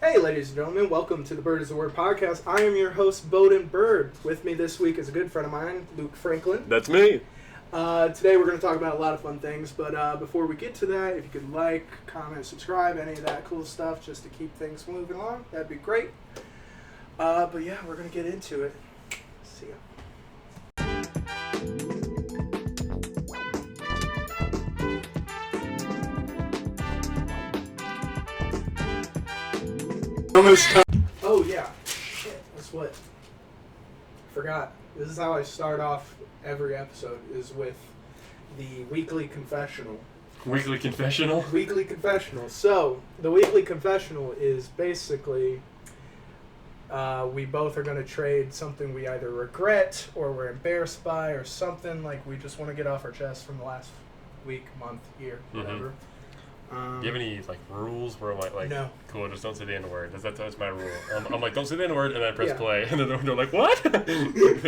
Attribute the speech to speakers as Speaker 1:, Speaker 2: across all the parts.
Speaker 1: Hey, ladies and gentlemen, welcome to the Bird is the Word podcast. I am your host, Boden Byrd. With me this week is a good friend of mine, Luke Franklin.
Speaker 2: That's me.
Speaker 1: Today we're going to talk about a lot of fun things, but before we get to that, if you could like, comment, subscribe, any of that cool stuff, just to keep things moving along, that'd be great. But yeah, we're going to get into it. See ya. Oh yeah, shit, that's what I forgot. This is how I start off every episode, is with the weekly confessional.
Speaker 2: Weekly confessional?
Speaker 1: Weekly confessional. So, the weekly confessional is basically we both are going to trade something we either regret or we're embarrassed by or something like we just want to get off our chest from the last week, month, year, whatever.
Speaker 2: Do you have any rules where I'm like
Speaker 1: no.
Speaker 2: Cool, just don't say the N-word. That's my rule. I'm like, don't say the N-word, and then I press play, and then they're like, what? I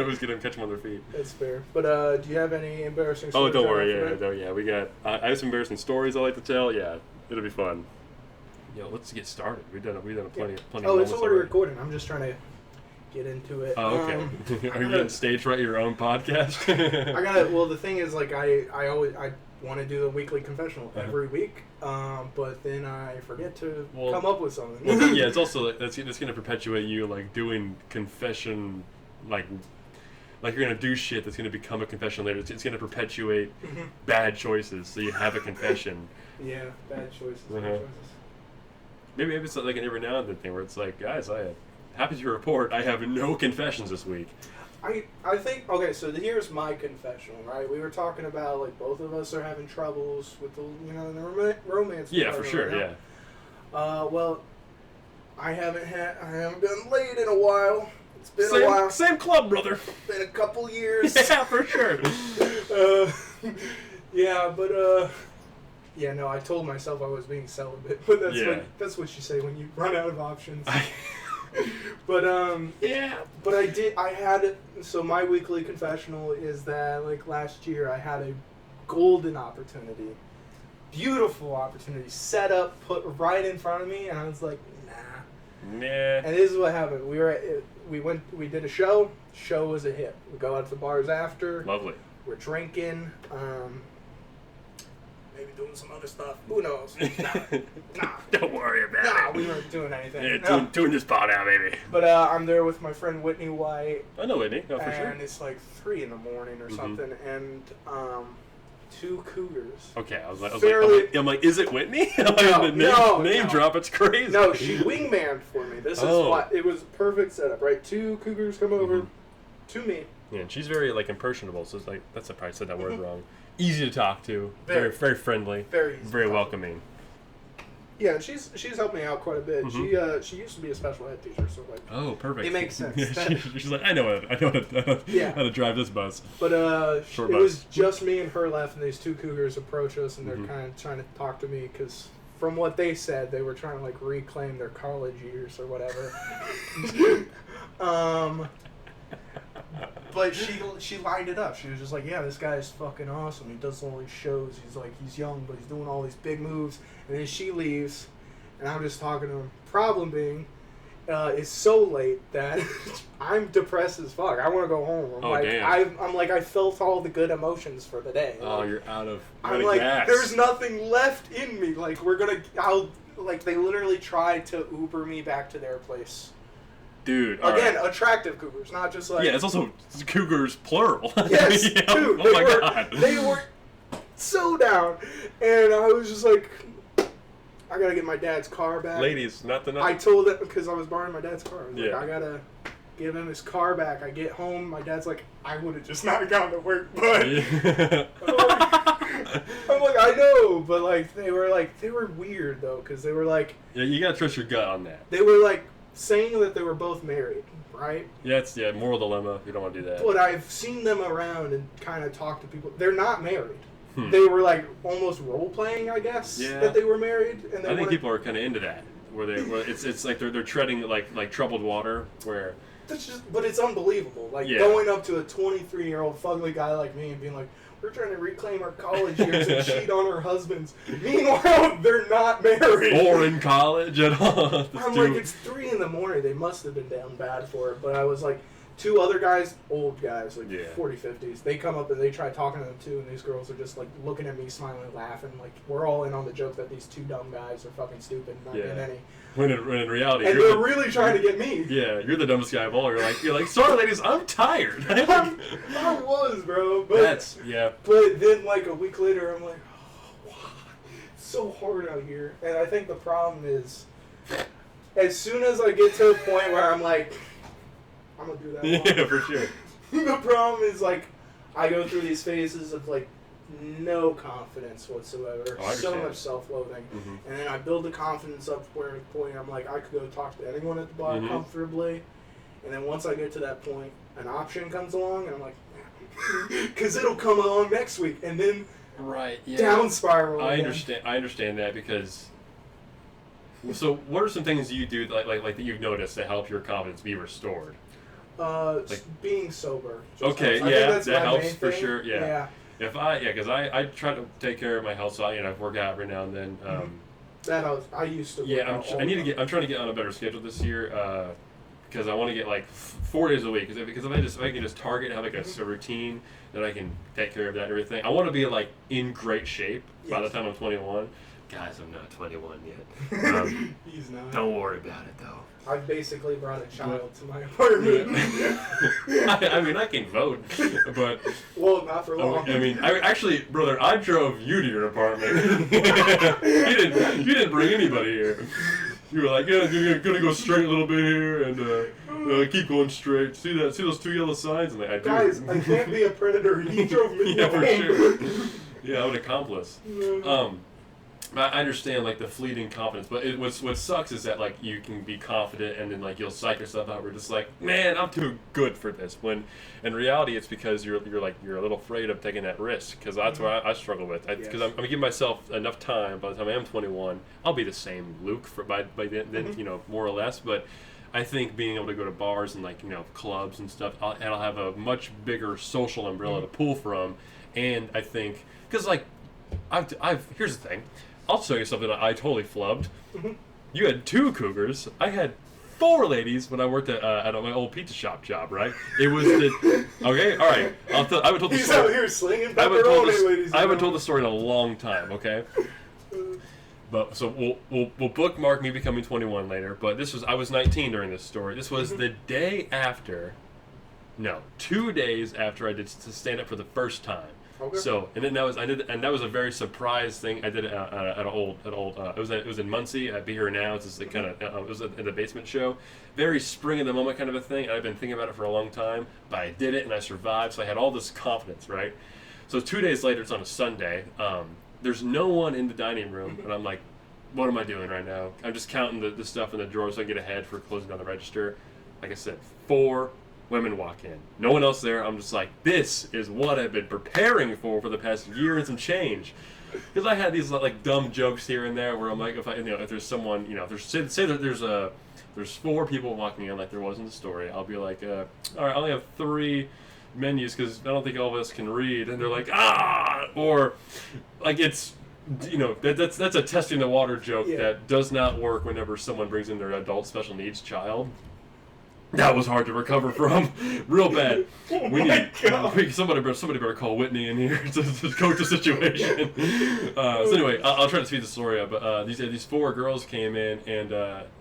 Speaker 2: always get them, catch them on their feet.
Speaker 1: That's fair. But do you have any embarrassing stories?
Speaker 2: Oh, don't worry. Yeah, we got. I have some embarrassing stories I like to tell. Yeah, it'll be fun. Let's get started. We've done plenty.
Speaker 1: Oh, it's already recording. I'm just trying to get into it.
Speaker 2: Oh, okay. Are you getting stage right your own podcast?
Speaker 1: Well, the thing is, like, I want to do the weekly confessional every week, but then I forget to come up with something.
Speaker 2: Well, yeah, it's also that's going to perpetuate you like doing confession, like you're going to do shit that's going to become a confession later. It's going to perpetuate bad choices, so you have a confession.
Speaker 1: Yeah, bad choices.
Speaker 2: Uh-huh.
Speaker 1: Bad choices.
Speaker 2: Maybe it's like an every now and then thing where it's like, guys, I am happy to report I have no confessions this week.
Speaker 1: I think, okay, so here's my confessional, right? We were talking about, like, both of us are having troubles with the, the romance.
Speaker 2: Yeah, for sure,
Speaker 1: right now. Well, I haven't been laid in a while. It's been a while.
Speaker 2: Same club, brother.
Speaker 1: It's been a couple years.
Speaker 2: Yeah, for sure.
Speaker 1: No, I told myself I was being celibate, but that's what you say when you run out of options. So my weekly confessional is that, like, last year I had a golden opportunity, beautiful opportunity, set up, put right in front of me, and I was like, nah. And this is what happened. We did a show. Show was a hit. We go out to the bars after.
Speaker 2: Lovely.
Speaker 1: We're drinking. Maybe doing some other stuff. Who knows? Nah.
Speaker 2: Don't worry about it.
Speaker 1: Nah, we weren't doing anything.
Speaker 2: Yeah, doing this pot out, baby.
Speaker 1: But I'm there with my friend Whitney White.
Speaker 2: I know Whitney. No, for sure.
Speaker 1: And it's like 3 a.m. or something, and 2 cougars.
Speaker 2: Okay, I was like, is it Whitney? Name drop. It's crazy.
Speaker 1: No, she wingmaned for me. This is what it was. A perfect setup, right? 2 cougars come over to me.
Speaker 2: Yeah, and she's very impressionable. So it's like I probably said that word wrong. Easy to talk to, very friendly, very welcoming.
Speaker 1: Yeah, and she's helped me out quite a bit. She used to be a special ed teacher, so perfect. It makes sense.
Speaker 2: Yeah, she's like, I know how to drive this bus.
Speaker 1: But it was just me and her left, and these 2 cougars approach us, and they're kind of trying to talk to me because from what they said, they were trying to reclaim their college years or whatever. But she lined it up. She was just like, yeah, this guy's fucking awesome. He does all these shows. He's young, but he's doing all these big moves. And then she leaves, and I'm just talking to him. Problem being, it's so late that I'm depressed as fuck. I want to go home. I'm like, I felt all the good emotions for the day.
Speaker 2: Oh, you're out of
Speaker 1: gas. There's nothing left in me. Like, they literally tried to Uber me back to their place.
Speaker 2: Dude,
Speaker 1: again, attractive cougars, not just like...
Speaker 2: Yeah, it's also cougars, plural.
Speaker 1: Yes, dude.
Speaker 2: Oh my God.
Speaker 1: They were so down. And I was just like, I gotta get my dad's car back.
Speaker 2: Ladies, not the...
Speaker 1: I told them, because I was borrowing my dad's car. I was like, I gotta give him his car back. I get home, my dad's like, I would've just not gone to work, but... I'm like, I know, but they were weird, though, because they were like...
Speaker 2: Yeah, you gotta trust your gut on that.
Speaker 1: They were saying that they were both married, right?
Speaker 2: Yeah, it's moral dilemma. You don't want to do that.
Speaker 1: But I've seen them around and kind of talk to people. They're not married. They were almost role playing, I guess, that they were married. And
Speaker 2: I think people are kind of into that, where it's like they're treading like troubled water, where.
Speaker 1: But it's unbelievable. Going up to a 23-year-old fugly guy like me and being like, we're trying to reclaim our college years and cheat on our husbands. Meanwhile, they're not married.
Speaker 2: Or in college at all.
Speaker 1: I'm like, it's 3 in the morning. They must have been down bad for it. But I was like, 2 other guys, old guys, like 40, 50s, they come up and they try talking to them too, and these girls are just like looking at me, smiling, laughing. Like, we're all in on the joke that these 2 dumb guys are fucking stupid and not getting any.
Speaker 2: When in reality,
Speaker 1: and they're really trying to get me.
Speaker 2: Yeah, you're the dumbest guy of all. You're like, sorry, ladies, I'm tired.
Speaker 1: I was, bro. But But then, like a week later, I'm like, oh, it's so hard out here. And I think the problem is, as soon as I get to a point where I'm like, I'm gonna do that.
Speaker 2: Yeah, for sure.
Speaker 1: The problem is, like, I go through these phases of like no confidence whatsoever, so much self-loathing, and then I build the confidence up where at the point I'm like, I could go talk to anyone at the bar comfortably, and then once I get to that point, an option comes along, and I'm like, because it'll come along next week, and then down spiral.
Speaker 2: I understand that because. So, what are some things you do like that you've noticed that help your confidence be restored?
Speaker 1: Being sober.
Speaker 2: Okay, that helps for sure. Yeah. Because I try to take care of my health, so I work out every now and then.
Speaker 1: I used to.
Speaker 2: I'm trying to get on a better schedule this year because I want to get like 4 days a week. Because if I can just target and have like a routine that I can take care of that and everything. I want to be like in great shape by the time I'm 21. Guys, I'm not 21 yet.
Speaker 1: He's not.
Speaker 2: Don't worry about it though.
Speaker 1: I've basically brought a child to my apartment.
Speaker 2: I mean, I can vote, but...
Speaker 1: Well, not for long.
Speaker 2: I mean, actually, brother, I drove you to your apartment. You didn't bring anybody here. You were like, you're gonna go straight a little bit here and keep going straight. See those 2 yellow signs? And I do.
Speaker 1: Guys, I can't be a predator. He drove me
Speaker 2: Yeah, for sure. Yeah, I'm an accomplice. I understand like the fleeting confidence, but what sucks is that like you can be confident and then like you'll psych yourself out. We're just like, man, I'm too good for this. When in reality, it's because you're a little afraid of taking that risk. Because that's what I struggle with. Because I'm gonna give myself enough time. By the time I am 21, I'll be the same Luke by then more or less. But I think being able to go to bars and like clubs and stuff, and I'll have a much bigger social umbrella to pull from. And I think because like here's the thing. I'll show you something that I totally flubbed. You had 2 cougars. I had 4 ladies when I worked at my old pizza shop job, right? It was okay, all right. I haven't told the story.
Speaker 1: He's out here slinging pepperoni, ladies.
Speaker 2: I haven't told the story in a long time, okay? But so we'll bookmark me becoming 21 later. But I was 19 during this story. This was the day after. No, 2 days after I did stand up for the first time.
Speaker 1: Okay.
Speaker 2: So and then that was a very surprise thing. I did it at an old. It was in Muncie at Be Here Now. It's just kind of it was in the basement show, very spring of the moment kind of a thing. And I've been thinking about it for a long time, but I did it and I survived. So I had all this confidence, right? So 2 days later, it's on a Sunday. There's no one in the dining room, and I'm like, what am I doing right now? I'm just counting the stuff in the drawer so I get ahead for closing down the register. Like I said, 4 women walk in. No one else there. I'm just like, this is what I've been preparing for the past year and some change. Because I had these like dumb jokes here and there where I'm like, if there's someone, if say that there's 4 people walking in like there was in the story, I'll be like, all right, I only have 3 menus because I don't think all of us can read, and they're like, or like it's. That's a testing the water joke that does not work whenever someone brings in their adult special needs child. That was hard to recover from, real bad. Somebody better call Whitney in here to coach the situation. So anyway, I'll try to speed the story up. But these 4 girls came in, and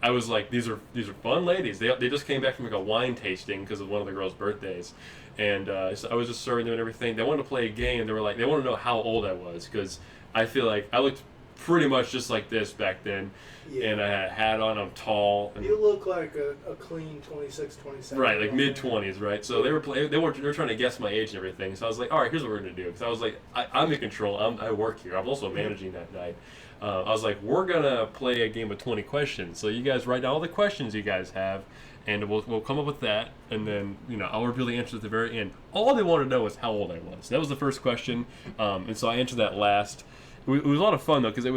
Speaker 2: I was like, these are fun ladies. They just came back from like a wine tasting because of one of the girls' birthdays, and so I was just serving them and everything. They wanted to play a game. They wanted to know how old I was because I feel like I looked pretty much just like this back then. Yeah. And I had a hat on, I'm tall. And
Speaker 1: you look like a clean 26, 27.
Speaker 2: Right, like mid-20s, right? So they were trying to guess my age and everything. So I was like, all right, here's what we're going to do. Because I was like, I'm in control. I work here. I was also managing that night. I was like, we're going to play a game of 20 questions. So you guys write down all the questions you guys have, and we'll come up with that. And then, I'll reveal the answers at the very end. All they wanted to know was how old I was. That was the first question. And so I answered that last. It was a lot of fun though, because I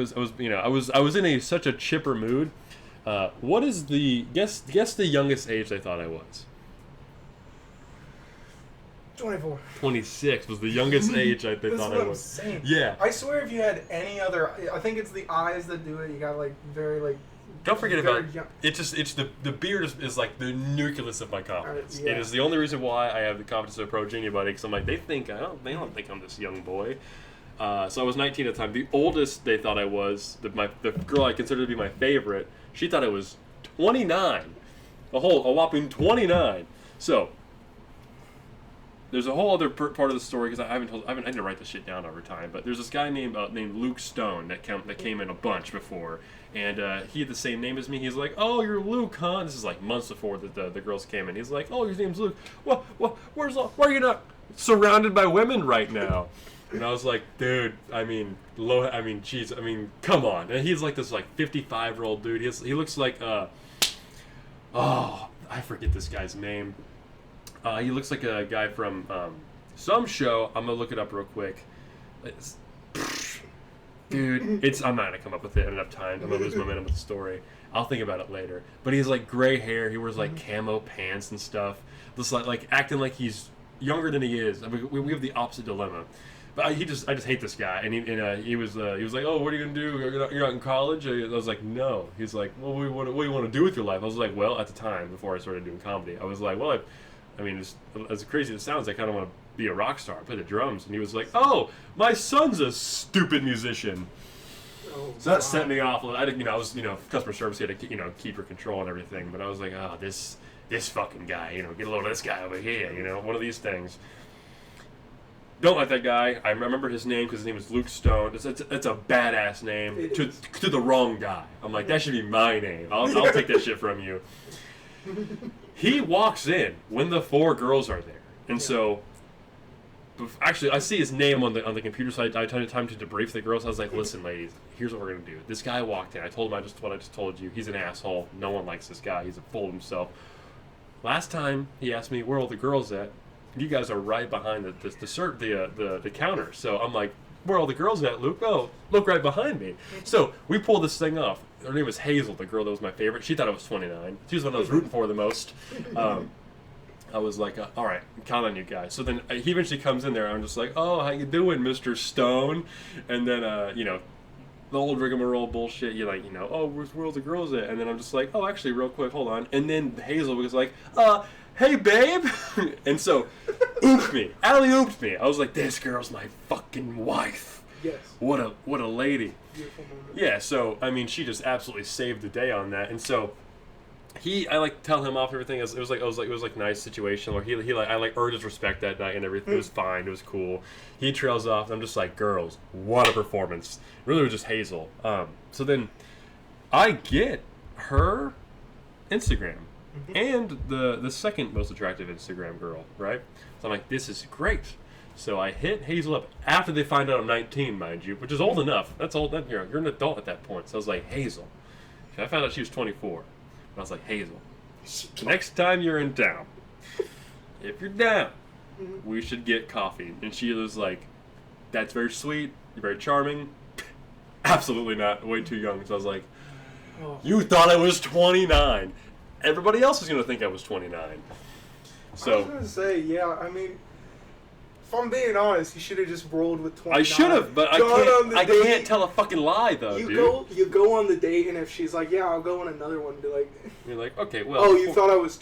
Speaker 2: was in such a chipper mood. What is guess the youngest age they thought I was?
Speaker 1: 24.
Speaker 2: 26 was the youngest age I
Speaker 1: That's
Speaker 2: thought
Speaker 1: what
Speaker 2: I
Speaker 1: I'm
Speaker 2: was.
Speaker 1: saying.
Speaker 2: Yeah.
Speaker 1: I swear if you had any other... I think it's the eyes that do it. You got, like, very, like...
Speaker 2: Don't forget
Speaker 1: very
Speaker 2: about
Speaker 1: young.
Speaker 2: it's the beard is like the nucleus of my confidence.
Speaker 1: Yeah.
Speaker 2: It is the only reason why I have the confidence to approach anybody, because I'm like, they don't think I'm this young boy. So I was 19 at the time. The oldest they thought I was, the girl I considered to be my favorite, she thought I was 29, a whopping 29. So there's a whole other part of the story, because I didn't write this shit down over time, but there's this guy named Luke Stone that came in a bunch before, and he had the same name as me. He's like, "Oh, you're Luke, huh?" This is like months before the girls came in. He's like, "Oh, your name's Luke. Why are you not surrounded by women right now?" And I was like, "Dude, jeez, come on." And he's like this like 55-year-old dude. He looks like I forget this guy's name. He looks like a guy from some show. I'm gonna look it up real quick. Dude, I'm not gonna come up with it in enough time. I'm gonna lose momentum with the story. I'll think about it later. But he's like gray hair. He wears like camo pants and stuff. Just like acting like he's younger than he is. I mean, we have the opposite dilemma. But I just hate this guy. And he was like, "Oh, what are you gonna do? You're not in college?" I was like, "No." He's like, "Well, what do you want to do with your life?" I was like, "Well, at the time before I started doing comedy, I was like, well, as crazy as it sounds, I kind of want to be a rock star, play the drums." And he was like, "Oh, my son's a stupid musician." So that set me off. I was customer service, he had to keep her control and everything. But I was like, "Oh, this fucking guy, get a load of this guy over here, one of these things." Don't like that guy. I remember his name because his name is Luke Stone. It's a badass name to the wrong guy. I'm like, that should be my name. I'll take that shit from you. He walks in when the 4 girls are there, and so actually I see his name on the computer, so I took time to debrief the girls. I was like, "Listen, ladies, here's what we're gonna do. This guy walked in. I told him what I just told you. He's an asshole. No one likes this guy. He's a fool of himself. Last time he asked me where are all the girls at. You guys are right behind the counter." So I'm like, "Where are all the girls at, Luke?" "Oh, look right behind me." So we pulled this thing off. Her name was Hazel, the girl that was my favorite. She thought I was 29. She was the one I was rooting for the most. I was like, "All right, I'm counting on you guys." So then he eventually comes in there. I'm just like, "Oh, how you doing, Mr. Stone?" And then the old rigmarole bullshit. You're like, "Oh, where's all the girls at?" And then I'm just like, "Oh, actually, real quick, hold on." And then Hazel was like, "Hey, babe." And so, alley-ooped me. I was like, "This girl's my fucking wife."
Speaker 1: Yes.
Speaker 2: What a lady.
Speaker 1: Beautiful moment.
Speaker 2: Yeah, so, she just absolutely saved the day on that. And so, I like tell him off everything. It was like a nice situation where I earned his respect that night and everything. It was fine. It was cool. He trails off and I'm just like, "Girls, what a performance." Really was just Hazel. So then I get her Instagram. And the second most attractive Instagram girl, right? So I'm like, this is great. So I hit Hazel up after they find out I'm 19, mind you, which is old enough. That's old. You're an adult at that point. So I was like, "Hazel." I found out she was 24. I was like, "Hazel, next time you're in town, if you're down, we should get coffee." And she was like, "That's very sweet. You're very charming." Absolutely not. Way too young. So I was like, "You thought I was 29. Everybody else is going to think I was 29. So,
Speaker 1: I was going to say, yeah, if I'm being honest, you should have just rolled with 29.
Speaker 2: I should have, but I can't tell a fucking lie, though,
Speaker 1: You go on the date, and if she's like, "Yeah, I'll go on another one," be like...
Speaker 2: You're like, "Okay, well..."
Speaker 1: "Oh, you thought I was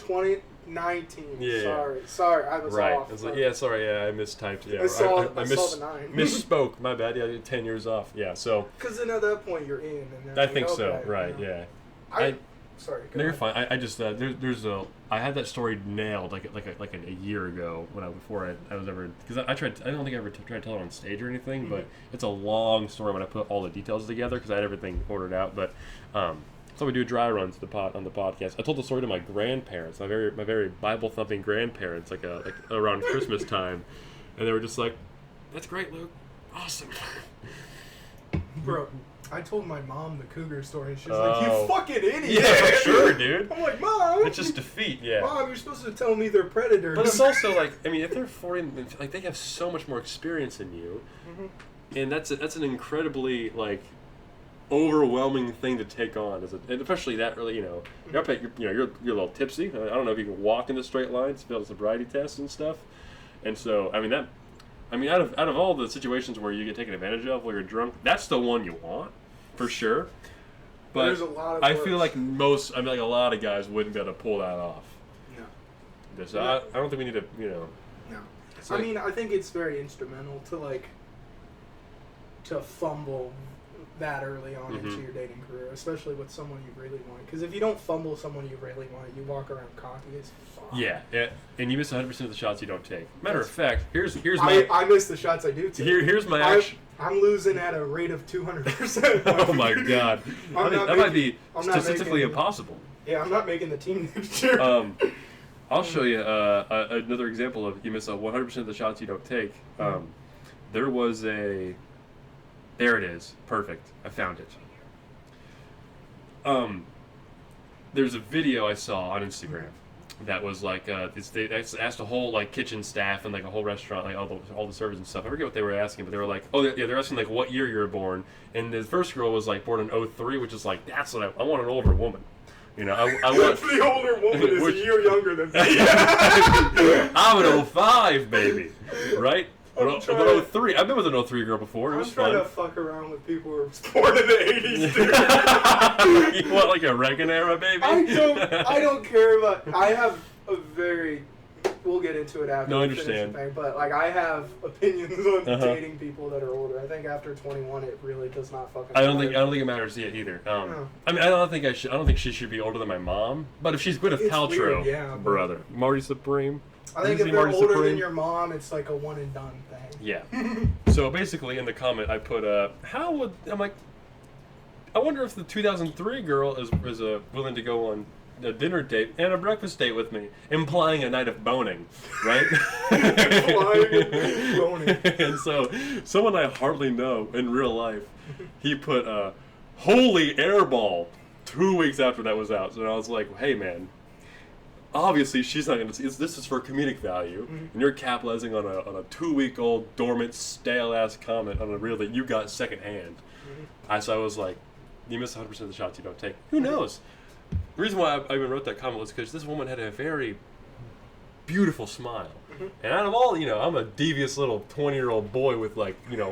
Speaker 1: 19.
Speaker 2: Yeah.
Speaker 1: Sorry, I was
Speaker 2: right.
Speaker 1: off."
Speaker 2: I was like, "Yeah, sorry, yeah, I mistyped. Yeah,
Speaker 1: I saw the 9.
Speaker 2: Misspoke, my bad. Yeah, 10 years off. Yeah, so..."
Speaker 1: Because then at that point, you're in. And
Speaker 2: I think so, right, yeah.
Speaker 1: Sorry.
Speaker 2: No, you're fine. I just I had that story nailed like a year ago before I was ever, because I don't think I ever tried to tell it on stage or anything, but it's a long story when I put all the details together because I had everything ordered out. But so we do dry runs on the podcast. I told the story to my grandparents, my very Bible thumping grandparents, like around Christmas time, and they were just like, "That's great, Luke. Awesome."
Speaker 1: Bro, I told my mom the cougar story, and she's like, "You fucking idiot!"
Speaker 2: Yeah, for sure, dude.
Speaker 1: I'm like, "Mom,
Speaker 2: it's just defeat, yeah."
Speaker 1: "Mom, you're supposed to tell me they're predators."
Speaker 2: But it's also like, if they're 40, they have so much more experience than you, and that's an incredibly overwhelming thing to take on, and especially that early. You're up at you're a little tipsy. I don't know if you can walk in the straight lines, fail the sobriety test and stuff. And so, I mean, out of all the situations where you get taken advantage of while you're drunk, that's the one you want, for sure. But
Speaker 1: there's a lot of
Speaker 2: I feel like a lot of guys wouldn't be able to pull that off.
Speaker 1: No.
Speaker 2: So I don't think we need to, No.
Speaker 1: I mean, I think it's very instrumental to fumble that early on into your dating career, especially with someone you really want. Because if you don't fumble someone you really want, you walk around cocky as fuck.
Speaker 2: Yeah, and you miss 100% of the shots you don't take. Matter of fact, here's
Speaker 1: I miss the shots I do take.
Speaker 2: Here's my action.
Speaker 1: I'm losing at a rate of 200%.
Speaker 2: Oh my god, that might be statistically impossible.
Speaker 1: Yeah, I'm not making the team next year.
Speaker 2: I'll show you another example of you miss 100% of the shots you don't take. There was a. There it is. Perfect. I found it. There's a video I saw on Instagram that was like they asked a whole like kitchen staff and like a whole restaurant, like all the servers and stuff. I forget what they were asking, but they were like, they're asking like what year you were born. And the first girl was like born in 2003, which is like that's what I want, an older woman. I want
Speaker 1: the older woman is a year younger than me.
Speaker 2: I'm an 05 baby, right? But 03, I've been with an 03 girl before. It was fun.
Speaker 1: I'm trying to fuck around with people who were born in the 80s, dude.
Speaker 2: You want like a Reagan era, baby?
Speaker 1: I don't care about. I have a very. We'll get into it after.
Speaker 2: No, I understand.
Speaker 1: Thing, but like, I have opinions on dating people that are older. I think after 21, it really does not fucking.
Speaker 2: I don't think it matters yet either.
Speaker 1: No.
Speaker 2: I mean, I don't think she should be older than my mom. But if she's Gwyneth Paltrow,
Speaker 1: weird,
Speaker 2: brother, Marty Supreme.
Speaker 1: I think if they're older than your mom, it's like a one and done thing.
Speaker 2: Yeah. So basically, in the comment, I put, I'm like, I wonder if the 2003 girl is willing to go on a dinner date and a breakfast date with me, implying a night of boning, right?
Speaker 1: Implying boning.
Speaker 2: And so, someone I hardly know in real life, he put, holy airball 2 weeks after that was out. So I was like, hey, man. Obviously, she's not going to see. This is for comedic value, and you're capitalizing on a 2-week-old dormant, stale-ass comment on a reel that you got secondhand. So I was like, you miss 100% of the shots you don't take. Who knows? The reason why I even wrote that comment was because this woman had a very beautiful smile. And out of all, I'm a devious little 20-year-old boy with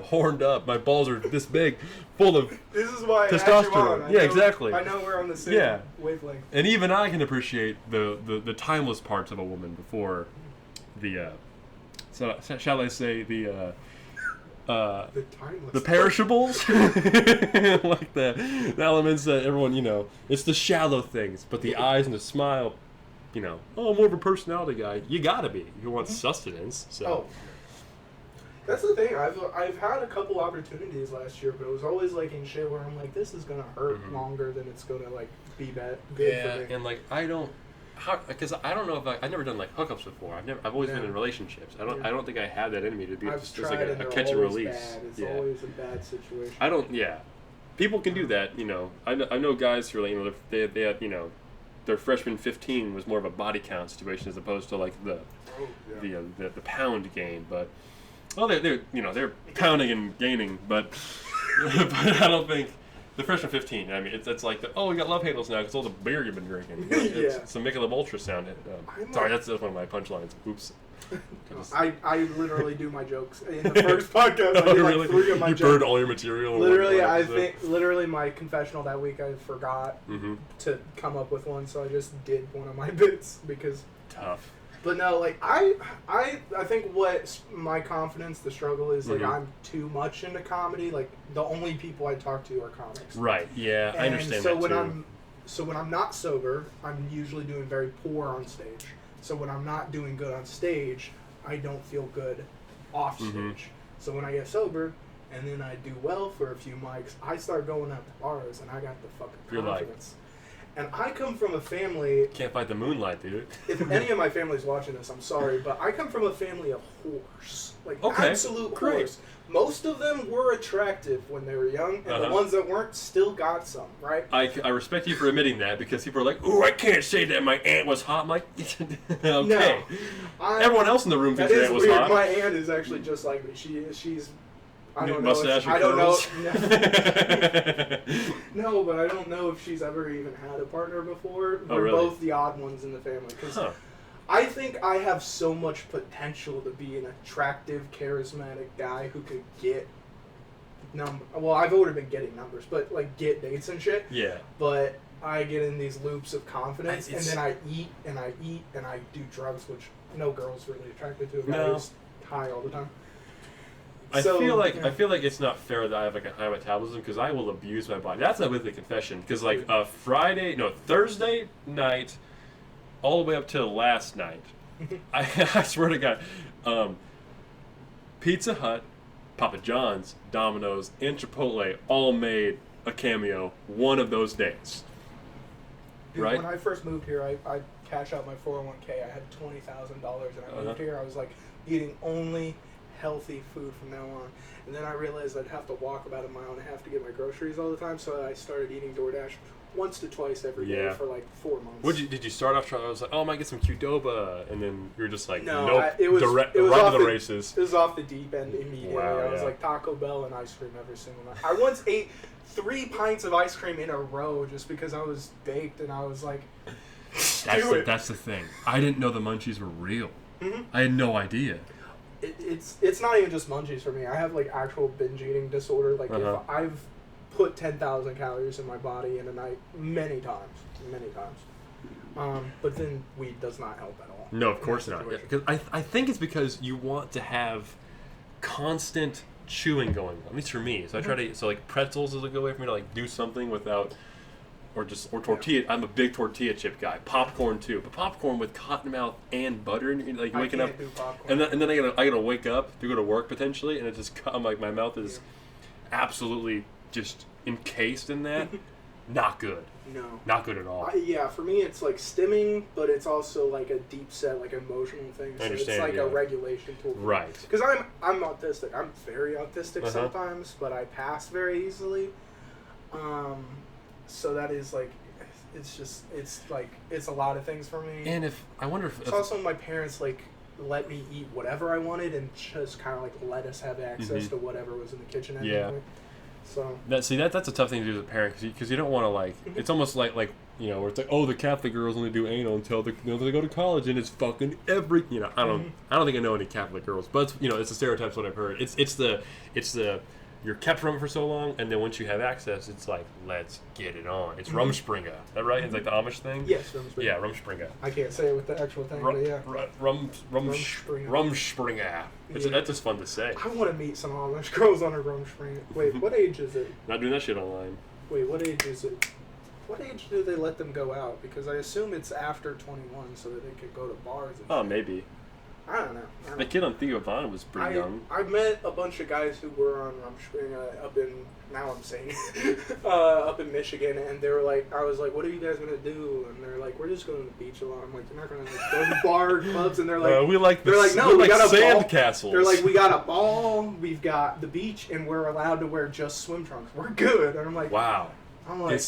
Speaker 2: horned up. My balls are this big, full of
Speaker 1: this is why
Speaker 2: testosterone.
Speaker 1: Exactly. I know we're on the same wavelength.
Speaker 2: And even I can appreciate the timeless parts of a woman before the, shall I say, the perishables, like the elements that everyone, it's the shallow things, but the eyes and the smile. I'm more of a personality guy. You gotta be. You want sustenance. So.
Speaker 1: Oh. That's the thing. I've had a couple opportunities last year, but it was always like in shit where I'm like, this is gonna hurt longer than it's gonna like be good for me.
Speaker 2: And like because I don't know if I've never done like hookups before. I've always been in relationships. I don't think I have that in me to be just like a catch and release.
Speaker 1: Bad. It's always a bad situation.
Speaker 2: I don't. Yeah, people can do that. I know guys who are like they have their freshman 15 was more of a body count situation as opposed to like the pound game, but they're pounding and gaining, but I don't think the freshman 15. I mean, it's like we got love handles now because all the beer you've been drinking. It's some Michelob Ultra sound. Sorry, that's one of my punchlines. Oops.
Speaker 1: I literally do my jokes in the first podcast. I did like 3 of my jokes.
Speaker 2: You burned all your material.
Speaker 1: Literally, I think my confessional that week I forgot to come up with one, so I just did one of my bits because
Speaker 2: tough.
Speaker 1: But no, like I think what my confidence, the struggle is like I'm too much into comedy. Like the only people I talk to are comics.
Speaker 2: Right. Yeah, I understand that too.
Speaker 1: So when I'm not sober, I'm usually doing very poor on stage. So when I'm not doing good on stage, I don't feel good off stage. So when I get sober, and then I do well for a few mics, I start going out to bars, and I got the fucking confidence. And I come from a family...
Speaker 2: Can't fight the moonlight, dude.
Speaker 1: If any of my family's watching this, I'm sorry, but I come from a family of whores. Like, absolute whores. Most of them were attractive when they were young, and the ones that weren't still got some, right?
Speaker 2: I respect you for admitting that, because people are like, ooh, I can't say that my aunt was hot. I'm like, okay.
Speaker 1: No,
Speaker 2: everyone else in the room thinks your aunt was hot.
Speaker 1: My aunt is actually just like me. She's... I don't know. No, but I don't know if she's ever even had a partner before. We're both the odd ones in the family. Because I think I have so much potential to be an attractive, charismatic guy who could get well, I've already been getting numbers, but like get dates and shit.
Speaker 2: Yeah.
Speaker 1: But I get in these loops of confidence, and then I eat and I eat and I do drugs, which no girl's really attracted to. I was high all the time.
Speaker 2: I feel like it's not fair that I have like a high metabolism because I will abuse my body. That's not with the confession because like Thursday night, all the way up to last night, I swear to God, Pizza Hut, Papa John's, Domino's, and Chipotle all made a cameo one of those days.
Speaker 1: Dude,
Speaker 2: right?
Speaker 1: When I first moved here, I cashed out my 401k. I had $20,000, and I moved here. I was like eating only healthy food from now on. And then I realized I'd have to walk about 1.5 miles to get my groceries all the time, so I started eating DoorDash once to twice every day for like 4 months.
Speaker 2: Did you start off trying? I was like, oh, I might get some Qdoba, and then you were just like,
Speaker 1: no,
Speaker 2: nope,
Speaker 1: it was
Speaker 2: right
Speaker 1: off
Speaker 2: to the races.
Speaker 1: It was off the deep end immediately.
Speaker 2: Wow,
Speaker 1: I was like Taco Bell and ice cream every single night. I once ate 3 pints of ice cream in a row just because I was baked, and I was like,
Speaker 2: that's the thing. I didn't know the munchies were real. Mm-hmm. I had no idea.
Speaker 1: It's not even just munchies for me. I have like actual binge eating disorder. Like if I've put 10,000 calories in my body in a night many times. But then weed does not help at all.
Speaker 2: No, of course not. Yeah, because I think it's because you want to have constant chewing going on. At least for me. So I try to like pretzels is a good way for me to like do something without or tortilla. Yeah. I'm a big tortilla chip guy. Popcorn too, but popcorn with cottonmouth and butter, and like waking up, and then I gotta wake up to go to work potentially, and it just I'm like my mouth is absolutely just encased in that. Not good.
Speaker 1: No.
Speaker 2: Not good at all.
Speaker 1: For me it's like stimming, but it's also like a deep set, like emotional thing. So it's like a regulation tool.
Speaker 2: Right.
Speaker 1: Because I'm autistic. I'm very autistic sometimes, but I pass very easily. So that is like, it's a lot of things for me.
Speaker 2: And
Speaker 1: it's also my parents like let me eat whatever I wanted and just kind of like let us have access to whatever was in the kitchen anyway.
Speaker 2: Yeah.
Speaker 1: So
Speaker 2: that's a tough thing to do as a parent because you don't want to like it's almost like where it's like, oh, the Catholic girls only do anal until they go to college, and it's fucking every I don't think I know any Catholic girls, but it's a stereotype what I've heard. It's the you're kept from it for so long, and then once you have access, it's like, let's get it on. It's Rumspringa. Is that right? It's like the Amish thing?
Speaker 1: Yes, Rumspringa.
Speaker 2: Yeah, Rumspringa.
Speaker 1: I can't say it with the actual thing, but yeah.
Speaker 2: Rumspringa. That's just fun to say.
Speaker 1: I want to meet some Amish girls on a Rumspringa. Wait, what age is it?
Speaker 2: Not doing that shit online.
Speaker 1: Wait, what age is it? What age do they let them go out? Because I assume it's after 21 so that they could go to bars and shit.
Speaker 2: Maybe.
Speaker 1: I don't know.
Speaker 2: The kid on Theo Von was pretty young.
Speaker 1: I met a bunch of guys who were on Rumspringa up in Michigan, and they were like, I was like, what are you guys gonna do? And they're like, we're just going to the beach a lot. I'm like, you're not gonna like, go to bar clubs? And they're like,
Speaker 2: we got sand castles.
Speaker 1: They're like, we got a ball, we've got the beach, and we're allowed to wear just swim trunks. We're good. And I'm like,
Speaker 2: wow.
Speaker 1: I'm like,
Speaker 2: we're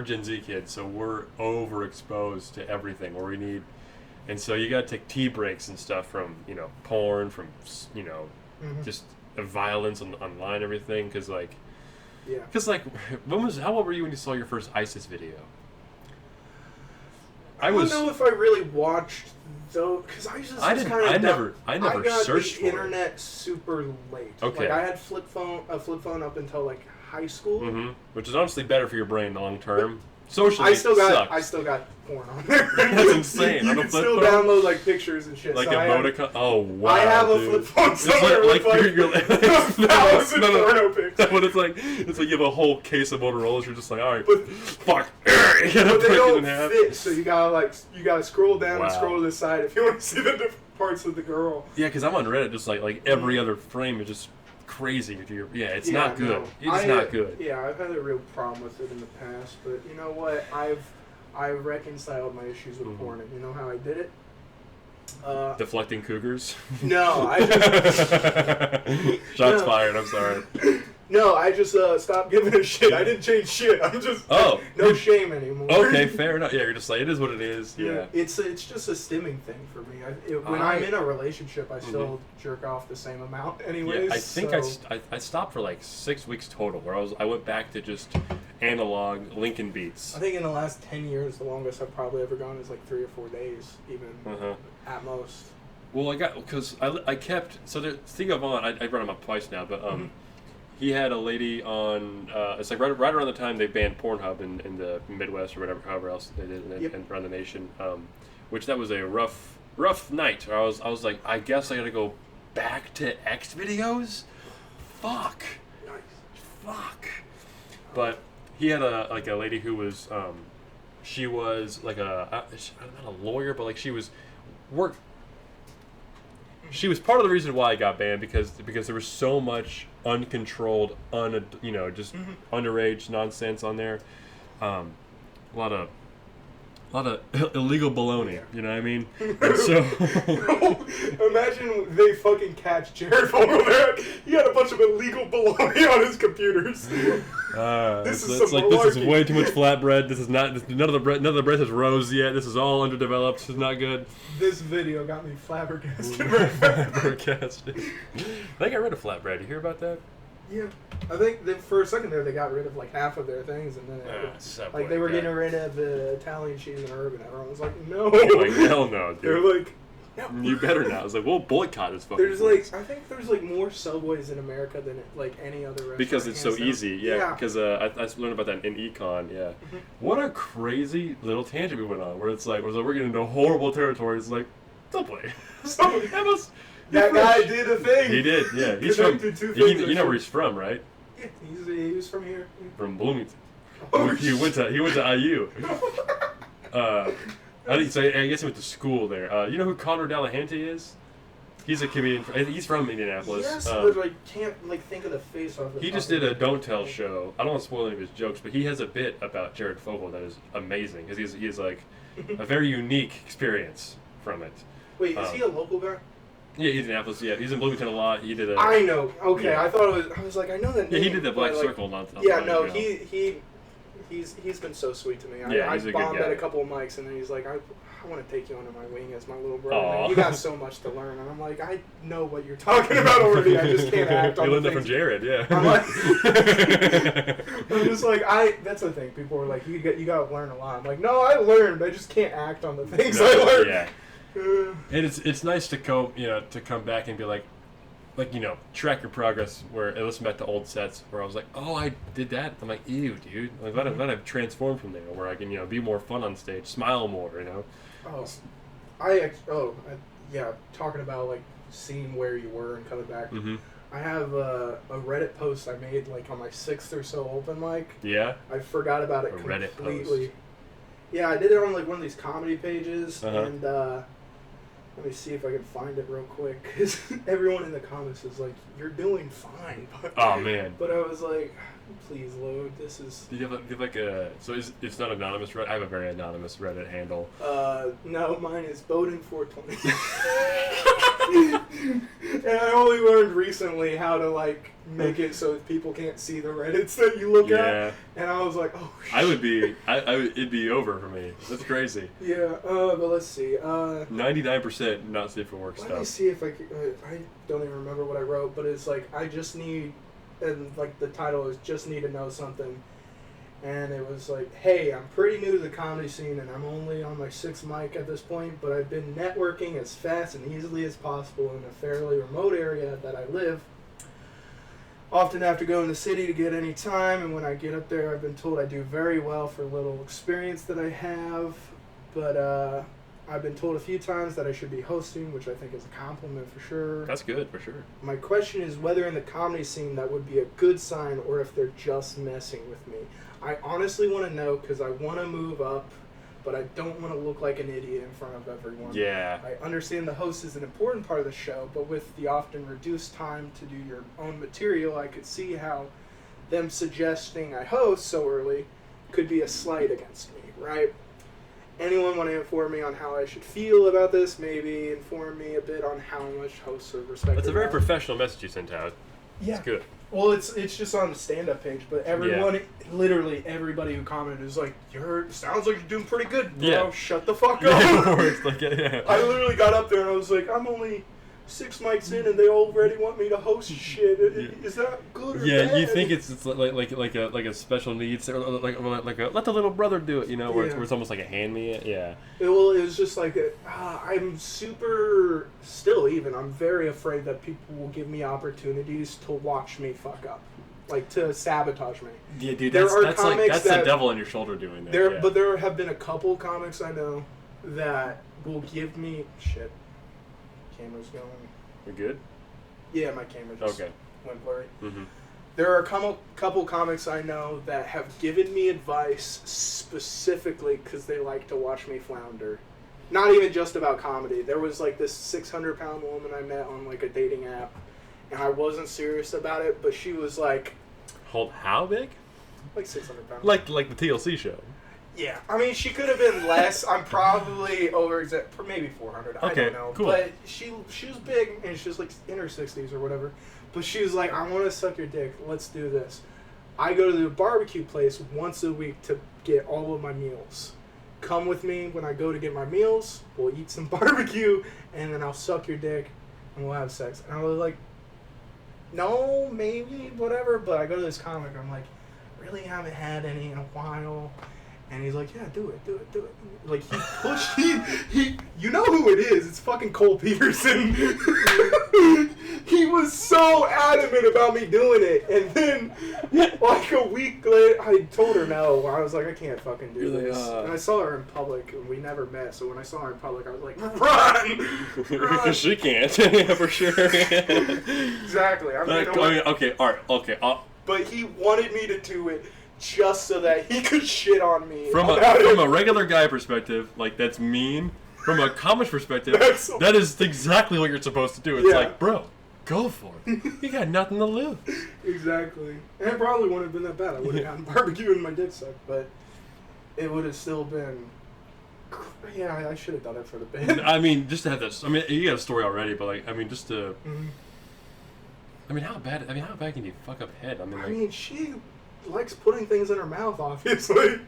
Speaker 2: Gen Z kids, so we're overexposed to everything where we need. And so you gotta take tea breaks and stuff from porn, from just violence online, everything, because how old were you when you saw your first ISIS video?
Speaker 1: I don't know if I really watched though, because I never
Speaker 2: searched for
Speaker 1: internet super late.
Speaker 2: Okay,
Speaker 1: I had a flip phone up until like high school,
Speaker 2: which is honestly better for your brain long term. Socially,
Speaker 1: I still got porn on there.
Speaker 2: That's insane.
Speaker 1: You can still download like pictures and shit.
Speaker 2: Like
Speaker 1: so
Speaker 2: a Vodacom. Oh wow!
Speaker 1: I have a flip phone somewhere with like 1,000 porno pics.
Speaker 2: That's what it's like. It's like you have a whole case of Motorola's. You're just like, all right, fuck.
Speaker 1: But they don't fit, so you gotta scroll down and scroll to the side if you want to see the different parts of the girl.
Speaker 2: Yeah, because I'm on Reddit, just like every other frame is just crazy. It's not good. No. It's not good.
Speaker 1: Yeah, I've had a real problem with it in the past, but you know what? I reconciled my issues with porn, and you know how I did it?
Speaker 2: Deflecting cougars?
Speaker 1: No,
Speaker 2: Shots fired. I'm sorry.
Speaker 1: No, I just stopped giving a shit. I didn't change shit. I'm just no shame anymore.
Speaker 2: Okay, fair enough. Yeah, you're just like, it is what it is. Yeah.
Speaker 1: It's just a stimming thing for me. When I'm in a relationship, I still jerk off the same amount anyways.
Speaker 2: Yeah, I think I stopped for like 6 weeks total, where I went back to just analog Lincoln beats.
Speaker 1: I think in the last 10 years, the longest I've probably ever gone is like 3 or 4 days, even at most.
Speaker 2: Well, because I kept, so Steve Vaughn, I brought him up twice now, but he had a lady on, it's like right around the time they banned Pornhub in the Midwest or whatever, however else they did and around the nation, which that was a rough night. Where I was like, I guess I gotta go back to X videos? Fuck.
Speaker 1: Nice.
Speaker 2: Fuck. But he had a lady who was, she was like not a lawyer, but like she was part of the reason why I got banned because there was so much uncontrolled, underage nonsense on there. A lot of illegal baloney, you know what I mean? And so
Speaker 1: imagine they fucking catch Jared over there. He had a bunch of illegal baloney on his computers. This is
Speaker 2: way too much flatbread. This is not. None of the bread has rose yet. This is all underdeveloped. This is not good.
Speaker 1: This video got me flabbergasted.
Speaker 2: Flabbergasted. They got rid of flatbread. You hear about that?
Speaker 1: Yeah, I think that for a second there they got rid of like half of their things, and then they were getting rid of the Italian cheese and herb, and everyone was like, "No,
Speaker 2: like hell no, dude."
Speaker 1: They're like, "No,
Speaker 2: you better not." I was like, "We'll boycott this fucking."
Speaker 1: There's like, I think there's like more Subways in America than like any other restaurant.
Speaker 2: Because it's so easy, yeah. Because I learned about that in econ, yeah. What a crazy little tangent we went on, where it's like we're getting into horrible territory. It's like Subway.
Speaker 1: That guy did a thing.
Speaker 2: He did, yeah. He's from. You know where he's from, right?
Speaker 1: Yeah, he was from here.
Speaker 2: From Bloomington. He went to IU. I guess he went to school there. You know who Connor Delahanty is? He's a comedian. He's from Indianapolis.
Speaker 1: Yes, but I can't think of the face of it.
Speaker 2: He just did a Don't Tell show. I don't want to spoil any of his jokes, but he has a bit about Jared Fogle that is amazing because he's like a very unique experience from it.
Speaker 1: Wait, is he a local guy?
Speaker 2: Yeah, he's in Indianapolis. Yeah, he's in Bloomington a lot. He did a.
Speaker 1: I know. Okay,
Speaker 2: yeah.
Speaker 1: I thought it was. I was like, I know that name.
Speaker 2: Yeah, he did the Black Circle nonsense.
Speaker 1: Yeah, no, he's been so sweet to me. I
Speaker 2: he's a
Speaker 1: bombed
Speaker 2: good guy.
Speaker 1: at a couple of mics, and then he's like, I want to take you under my wing as my little brother. You got so much to learn, and I'm like, I know what you're talking about already. I just can't act on.
Speaker 2: You learned that from Jared, yeah.
Speaker 1: I'm like, I'm just like, that's the thing. People are like, you got to learn a lot. I'm like, no, I learned. I just can't act on the things I learned.
Speaker 2: Yeah. And it's nice to come back and be like track your progress. Where I listen back to old sets where I was like, oh, I did that. I'm like, ew, dude. Like, glad I've transformed from there. Where I can be more fun on stage, smile more,
Speaker 1: talking about like seeing where you were and coming back.
Speaker 2: Mm-hmm.
Speaker 1: I have a Reddit post I made like on my 6th or so open mic.
Speaker 2: Yeah.
Speaker 1: I forgot about it completely.
Speaker 2: Reddit post.
Speaker 1: Yeah, I did it on like one of these comedy pages, and let me see if I can find it real quick, because everyone in the comments is like, "You're doing fine." But,
Speaker 2: oh man!
Speaker 1: But I was like, "Please load. This is."
Speaker 2: Do you have like a? So it's not anonymous Reddit. I have a very anonymous Reddit handle.
Speaker 1: No, mine is Boden 420. And I only learned recently how to like make it so people can't see the Reddits that you look at. And I was like, oh shit.
Speaker 2: It'd be over for me. That's crazy.
Speaker 1: Yeah, but let's see.
Speaker 2: 99% not safe for work stuff.
Speaker 1: Let me see if I don't even remember what I wrote, but it's like, I just need, and like the title is Just Need to Know Something. And it was like, hey, I'm pretty new to the comedy scene, and I'm only on my 6th mic at this point, but I've been networking as fast and easily as possible in a fairly remote area that I live. Often have to go in the city to get any time, and when I get up there, I've been told I do very well for little experience that I have, but I've been told a few times that I should be hosting, which I think is a compliment for sure.
Speaker 2: That's good, for sure.
Speaker 1: My question is whether in the comedy scene that would be a good sign, or if they're just messing with me. I honestly want to know, because I want to move up, but I don't want to look like an idiot in front of everyone.
Speaker 2: Yeah.
Speaker 1: I understand the host is an important part of the show, but with the often reduced time to do your own material, I could see how them suggesting I host so early could be a slight against me, right? Anyone want to inform me on how I should feel about this? Maybe inform me a bit on how much hosts are respected.
Speaker 2: That's a very professional message you sent out.
Speaker 1: Yeah.
Speaker 2: It's good.
Speaker 1: Well, it's just on the stand-up page, but everyone, literally everybody who commented is like, sounds like you're doing pretty good, bro.
Speaker 2: Yeah.
Speaker 1: Shut the fuck up.
Speaker 2: Yeah,
Speaker 1: I literally got up there and I was like, I'm only 6 mics in and they already want me to host shit. Is that good or bad?
Speaker 2: Yeah, you think it's like a special needs, or like a let the little brother do it, where it's almost like a hand me. Yeah.
Speaker 1: It was just like, I'm I'm very afraid that people will give me opportunities to watch me fuck up. Like, to sabotage me.
Speaker 2: Yeah, dude, that's the devil on your shoulder doing that.
Speaker 1: But there have been a couple comics I know that will give me... Shit. Camera's going.
Speaker 2: You're good?
Speaker 1: Yeah, my camera just went blurry.
Speaker 2: Mm-hmm.
Speaker 1: There are a couple comics I know that have given me advice specifically because they like to watch me flounder. Not even just about comedy. There was like this 600-pound woman I met on like a dating app, and I wasn't serious about it, but she was like...
Speaker 2: Hold how big?
Speaker 1: Like 600 pounds.
Speaker 2: Like the TLC show.
Speaker 1: Yeah, I mean, she could have been less. I'm probably maybe 400.
Speaker 2: Okay,
Speaker 1: I don't know.
Speaker 2: cool.
Speaker 1: But she was big, and she was like in her 60s or whatever. But she was like, I want to suck your dick. Let's do this. I go to the barbecue place once a week to get all of my meals. Come with me when I go to get my meals. We'll eat some barbecue, and then I'll suck your dick, and we'll have sex. And I was like, no, maybe, whatever. But I go to this comic, and I'm like, really haven't had any in a while. And he's like, yeah, do it. Like, he pushed, he you know who it is. It's fucking Cole Peterson. He was so adamant about me doing it. And then, like, a week later, I told her no. I was like, I can't fucking do this. And I saw her in public, and we never met. So when I saw her in public, I was like, run!
Speaker 2: She can't, yeah, for sure.
Speaker 1: Exactly.
Speaker 2: Okay, alright.
Speaker 1: But he wanted me to do it just so that he could shit on me.
Speaker 2: From a regular guy perspective, like, that's mean. From a comic perspective, that is exactly what you're supposed to do. It's like, bro, go for it. You got nothing to lose.
Speaker 1: Exactly. And it probably wouldn't have been that bad. I would have gotten barbecue and my dick sucked, but it would have still been... Yeah, I should have done it for the band.
Speaker 2: I mean, just to have that... I mean, you got a story already, but, like, I mean, just to... Mm-hmm. I mean, how bad can you fuck up head? I mean,
Speaker 1: she likes putting things in her mouth, obviously.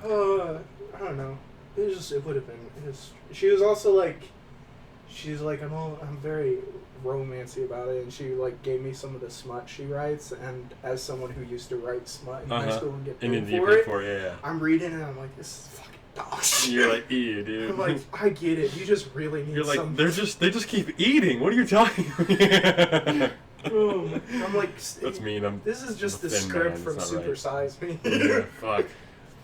Speaker 1: I don't know. It would have been. She was also like, she's like, I'm very romancy about it, and she like gave me some of the smut she writes, and as someone who used to write smut in high school and get paid for it,
Speaker 2: yeah.
Speaker 1: I'm reading it, and I'm like, this is fucking dog shit.
Speaker 2: You're like, ew, dude.
Speaker 1: I'm like, I get it. You just really need.
Speaker 2: You're like, they just keep eating. What are you talking about?
Speaker 1: I'm like,
Speaker 2: that's mean.
Speaker 1: This is just the script from Super Size Me.
Speaker 2: Yeah, fuck.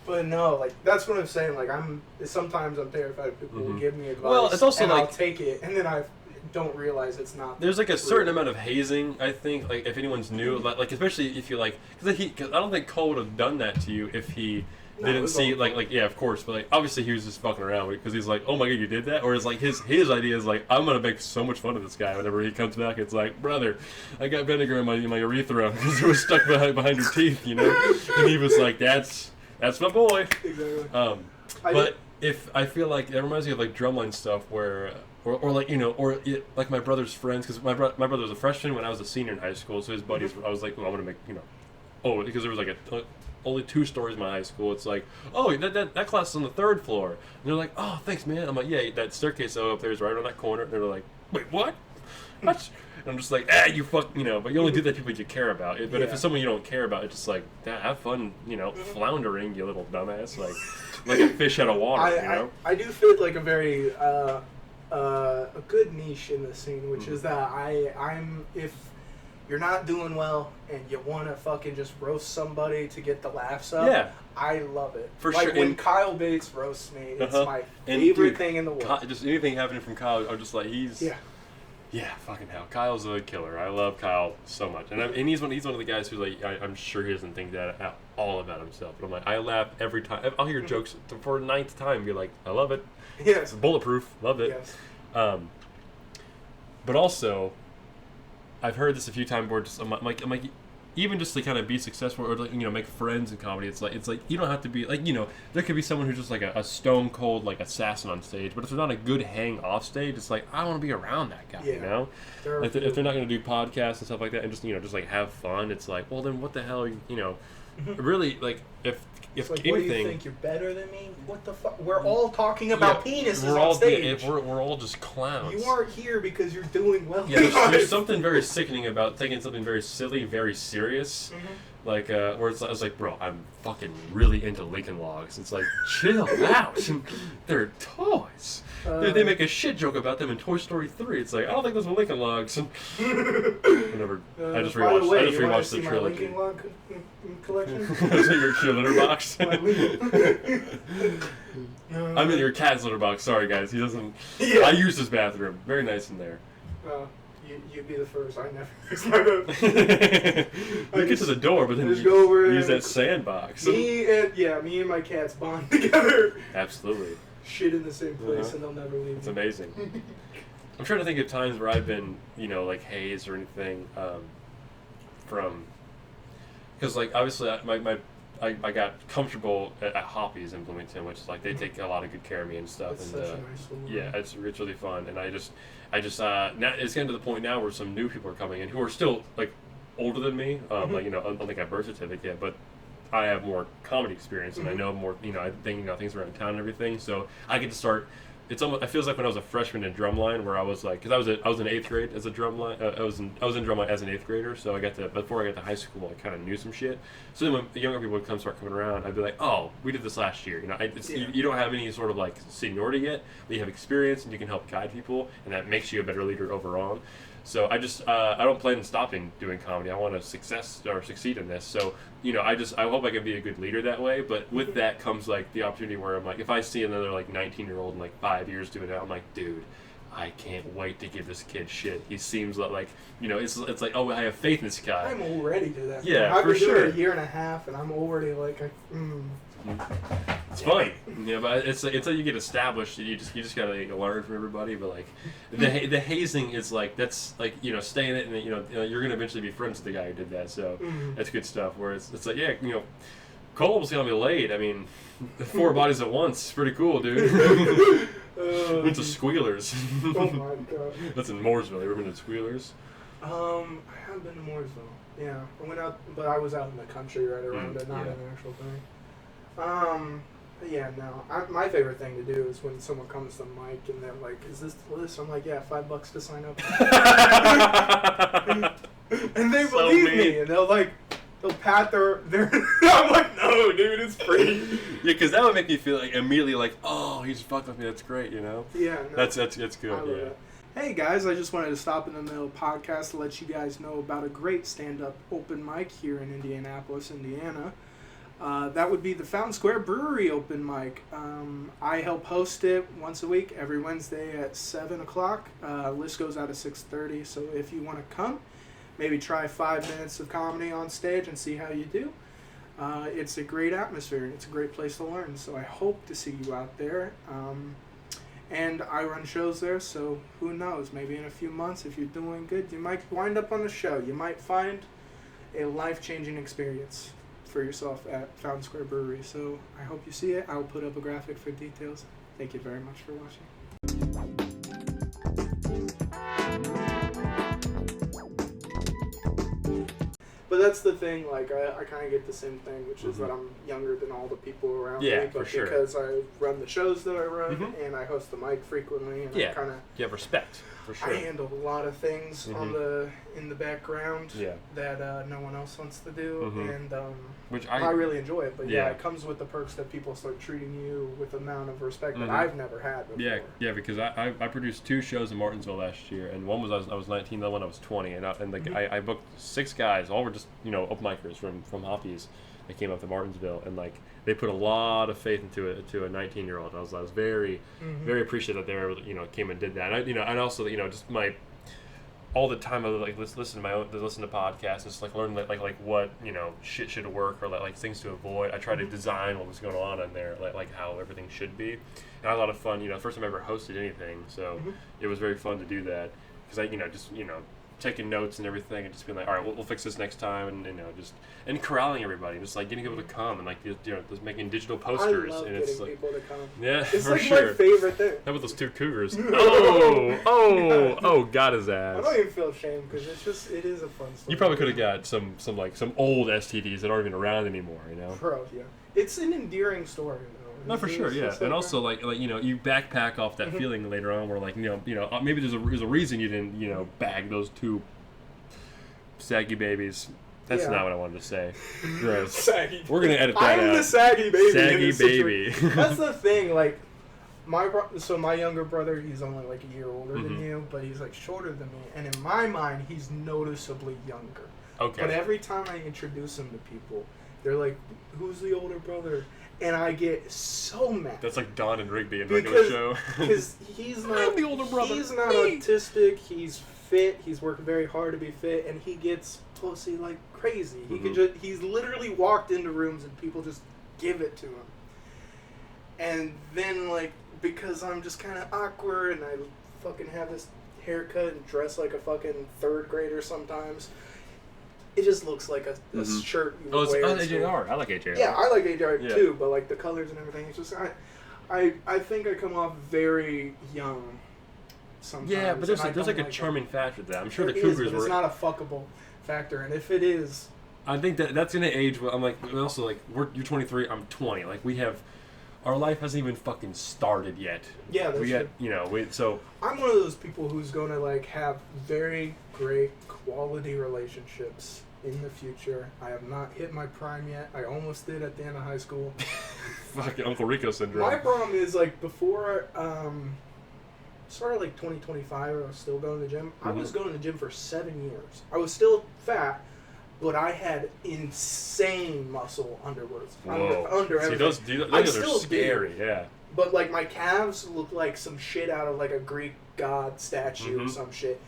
Speaker 1: But no, like, that's what I'm saying. Like, sometimes I'm terrified people will give me advice.
Speaker 2: Well, it's also
Speaker 1: and
Speaker 2: like,
Speaker 1: I'll take it, and then I don't realize it's not.
Speaker 2: There's like a certain amount of hazing, I think. Like, if anyone's new, like especially if you like, because I don't think Cole would have done that to you if he didn't see like yeah, of course, but like obviously he was just fucking around because he's like, oh my god, you did that, or it's like his idea is like, I'm gonna make so much fun of this guy whenever he comes back. It's like, brother, I got vinegar in my urethra because it was stuck behind your teeth, and he was like, that's my boy.
Speaker 1: Exactly.
Speaker 2: But if I feel like it reminds me of like drumline stuff where. Or like, like my brother's friends, because my brother was a freshman when I was a senior in high school, so his buddies, I was like, well, I'm going to make, because there was like only 2 stories in my high school. It's like, oh, that class is on the 3rd floor. And they're like, oh, thanks, man. I'm like, yeah, that staircase up there is right on that corner. And they're like, wait, what? What? And I'm just like, you fuck, but you only do that to people you care about. But if it's someone you don't care about, it's just like, have fun, floundering, you little dumbass, like a fish out of water,
Speaker 1: I do fit like a very, a good niche in the scene, which is that I'm if you're not doing well and you want to fucking just roast somebody to get the laughs up, I love it.
Speaker 2: For
Speaker 1: like,
Speaker 2: sure.
Speaker 1: When Kyle Bates roasts me, it's my favorite thing in the world.
Speaker 2: Just anything happening from Kyle, I'm just like, yeah, fucking hell. Kyle's a killer. I love Kyle so much, and he's one of the guys who's like, I'm sure he doesn't think that at all about himself. But I'm like, I laugh every time. I'll hear jokes for the 9th time, be like, I love it.
Speaker 1: Yes.
Speaker 2: It's bulletproof. Love it.
Speaker 1: Yes.
Speaker 2: But also, I've heard this a few times where I'm like, even just to kind of be successful or like, make friends in comedy, it's like you don't have to be like, there could be someone who's just like a stone cold like assassin on stage, but if they're not a good hang off stage, it's like I don't want to be around that guy. If they're not going to do podcasts and stuff like that and just like have fun, it's like, well then what the hell, really, like if
Speaker 1: like,
Speaker 2: anything,
Speaker 1: what do you think, you're better than me? What the fuck? We're all talking about penises on stage.
Speaker 2: We're all just clowns.
Speaker 1: You aren't here because you're doing well.
Speaker 2: Yeah, there's something very sickening about taking something very silly, very serious. Like, where I was like, bro, I'm fucking really into Lincoln Logs. It's like, chill out. They're toys. They make a shit joke about them in Toy Story 3. It's like, I don't think those are Lincoln Logs. Whatever. I just rewatched the trilogy.
Speaker 1: Lincoln Log collection?
Speaker 2: Is it your litter box? I'm in your cat's litter box. Sorry, guys. He doesn't. Yeah. I use his bathroom. Very nice in there.
Speaker 1: You'd be the first. I never use my bathroom.
Speaker 2: You get to the door, but then you
Speaker 1: go over
Speaker 2: use that sandbox.
Speaker 1: Me and my cats bond together.
Speaker 2: Absolutely.
Speaker 1: Shit in the same place, and they'll never leave.
Speaker 2: It's amazing. I'm trying to think of times where I've been, like hazed or anything, from, because like obviously I got comfortable at Hoppy's in Bloomington, which is like they take a lot of good care of me and stuff.
Speaker 1: That's
Speaker 2: and
Speaker 1: such a nice school.
Speaker 2: Yeah, it's really fun, and I just now it's getting to the point now where some new people are coming in who are still like older than me. Like I don't think I have a birth certificate yet, but I have more comedy experience and I know more. I think things around town and everything, so I get to start. It's almost. It feels like when I was a freshman in drumline, where I was like, because I was in 8th grade as a drumline. I was in drumline as an 8th grader, so before I got to high school, I kind of knew some shit. So then when the younger people would start coming around, I'd be like, oh, we did this last year. You don't have any sort of like seniority yet, but you have experience and you can help guide people, and that makes you a better leader overall. So I just I don't plan on stopping doing comedy. I want to succeed in this. So I hope I can be a good leader that way. But with that comes like the opportunity where I'm like, if I see another like 19-year-old in like 5 years doing it, I'm like, dude, I can't wait to give this kid shit. He seems like it's like, oh, I have faith in this guy.
Speaker 1: I'm already to that.
Speaker 2: Yeah,
Speaker 1: I've
Speaker 2: for
Speaker 1: been
Speaker 2: sure.
Speaker 1: doing it a year and a half, and I'm already like,
Speaker 2: It's fun. Yeah, but it's until you get established, you just gotta learn from everybody. But like the hazing is like, that's like stay in it, and you're gonna eventually be friends with the guy who did that. So that's good stuff. Where it's like, yeah, Cole was gonna be late. I mean, 4 bodies at once, pretty cool, dude. Went to Squealers.
Speaker 1: Oh my god.
Speaker 2: That's in Mooresville. You ever been to Squealers?
Speaker 1: I haven't been to Mooresville. Yeah, I went out, but I was out in the country right around it, not an actual thing. Yeah, no. My favorite thing to do is when someone comes to the mic and they're like, "Is this the list?" I'm like, "Yeah, $5 to sign up." And they believe me, and they'll pat their. I'm like, "No, dude, it's free."
Speaker 2: Yeah, because that would make me feel like immediately like, "Oh, he's fucked with me. That's great,"
Speaker 1: Yeah, no,
Speaker 2: that's good. Yeah.
Speaker 1: That. Hey guys, I just wanted to stop in the middle of the podcast to let you guys know about a great stand-up open mic here in Indianapolis, Indiana. That would be the Fountain Square Brewery open mic. I help host it once a week, every Wednesday at 7 o'clock. List goes out at 6:30, so if you want to come, maybe try 5 minutes of comedy on stage and see how you do. It's a great atmosphere, and it's a great place to learn, so I hope to see you out there. And I run shows there, so who knows, maybe in a few months, if you're doing good, you might wind up on a show. You might find a life-changing experience for yourself at Fountain Square Brewery. So I hope you see it. I'll put up a graphic for details. Thank you very much for watching. But that's the thing, like, I kind of get the same thing, which is that I'm younger than all the people around me. But
Speaker 2: for sure.
Speaker 1: Because I run the shows that I run, and I host the mic frequently, and I kind of...
Speaker 2: You have respect, for sure.
Speaker 1: I handle a lot of things in the background that no one else wants to do, and which I really enjoy it. But it comes with the perks that people start treating you with an amount of respect that I've never had before.
Speaker 2: Yeah, because I produced 2 shows in Martinsville last year, and one was I was 19, the other one I was 20, and I booked 6 guys, all were just open micers from Hoppy's that came up to Martinsville, and like they put a lot of faith into a 19-year-old. I was very very appreciative that they were came and did that. And and also just my all the time I would like listen to podcasts and just like learn like what shit should work or like things to avoid. I try to design what was going on in there, like how everything should be. And I had a lot of fun. First time I ever hosted anything, so it was very fun to do that because I taking notes and everything, and just being like, all right, we'll fix this next time, and and corralling everybody, just like getting people to come, and like just making digital posters.
Speaker 1: I love
Speaker 2: and
Speaker 1: getting
Speaker 2: it's like,
Speaker 1: people to come.
Speaker 2: Yeah,
Speaker 1: it's
Speaker 2: for
Speaker 1: like
Speaker 2: sure.
Speaker 1: my favorite thing.
Speaker 2: How about those 2 cougars?
Speaker 1: Yeah.
Speaker 2: Got his ass.
Speaker 1: I don't even feel ashamed because it is a fun story.
Speaker 2: You probably could have got some old STDs that aren't even around anymore,
Speaker 1: Bro, yeah. It's an endearing story, though.
Speaker 2: No, for sure, yeah. And also, like you backpack off that feeling later on, where like maybe there's a reason you didn't bag those 2 saggy babies. That's not what I wanted to say. Gross.
Speaker 1: Saggy.
Speaker 2: We're gonna edit that out.
Speaker 1: I'm the saggy baby.
Speaker 2: Saggy baby.
Speaker 1: That's the thing. Like my younger brother, he's only like a year older than you, but he's like shorter than me, and in my mind, he's noticeably younger.
Speaker 2: Okay.
Speaker 1: But every time I introduce him to people, they're like, "Who's the older brother?" And I get so mad.
Speaker 2: That's like Don and Rigby in regular show.
Speaker 1: Because he's not.
Speaker 2: I'm the older brother.
Speaker 1: He's not autistic. He's fit. He's working very hard to be fit, and he gets pussy like crazy. He could just. He's literally walked into rooms and people just give it to him. And then like because I'm just kind of awkward and I fucking have this haircut and dress like a fucking 3rd grader sometimes. It just looks like a shirt you wear.
Speaker 2: Oh, it's AJR. I like AJR.
Speaker 1: Yeah, I like AJR too, but like the colors and everything, it's just I think I come off very young sometimes.
Speaker 2: Yeah, but there's like a charming factor to that. I'm sure the Cougars were.
Speaker 1: It's not a fuckable factor, and if it is,
Speaker 2: I think that's gonna age. I'm like, also like you're 23, I'm 20. Like we have. Our life hasn't even fucking started yet.
Speaker 1: Yeah, that's
Speaker 2: true. So
Speaker 1: I'm one of those people who's going to like have very great quality relationships in the future. I have not hit my prime yet. I almost did at the end of high school.
Speaker 2: Fucking Uncle Rico syndrome.
Speaker 1: My problem is like before started like 2025, I was still going to the gym. I was going to the gym for 7 years. I was still fat. But I had insane muscle underwards. Under everything.
Speaker 2: Those are scary, yeah.
Speaker 1: But like my calves look like some shit out of like a Greek god statue or some shit.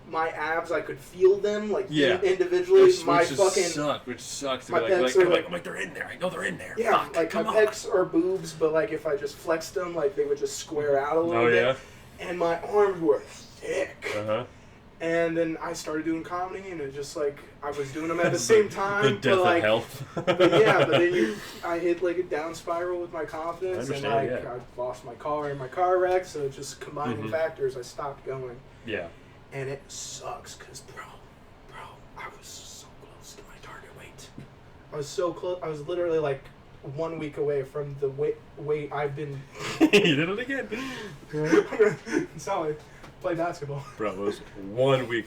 Speaker 1: My abs, I could feel them like individually. Which
Speaker 2: sucks.
Speaker 1: My pecs
Speaker 2: I'm like, they're in there. I know they're in there.
Speaker 1: Yeah,
Speaker 2: Fuck,
Speaker 1: like my pecs are boobs, but like if I just flexed them, like they would just square out a little bit.
Speaker 2: Yeah.
Speaker 1: And my arms were thick. And then I started doing comedy, and it just like I was doing them at the same time.
Speaker 2: The death
Speaker 1: of
Speaker 2: health.
Speaker 1: But then I hit like a down spiral with my confidence, and I lost my car in my car wreck. So just combining factors, I stopped going.
Speaker 2: Yeah.
Speaker 1: And it sucks, cause bro, I was so close to my target weight. I was so close. I was literally like 1 week away from the weight I've been.
Speaker 2: You did it again.
Speaker 1: Sorry. Play basketball.
Speaker 2: Bro, it was 1 week.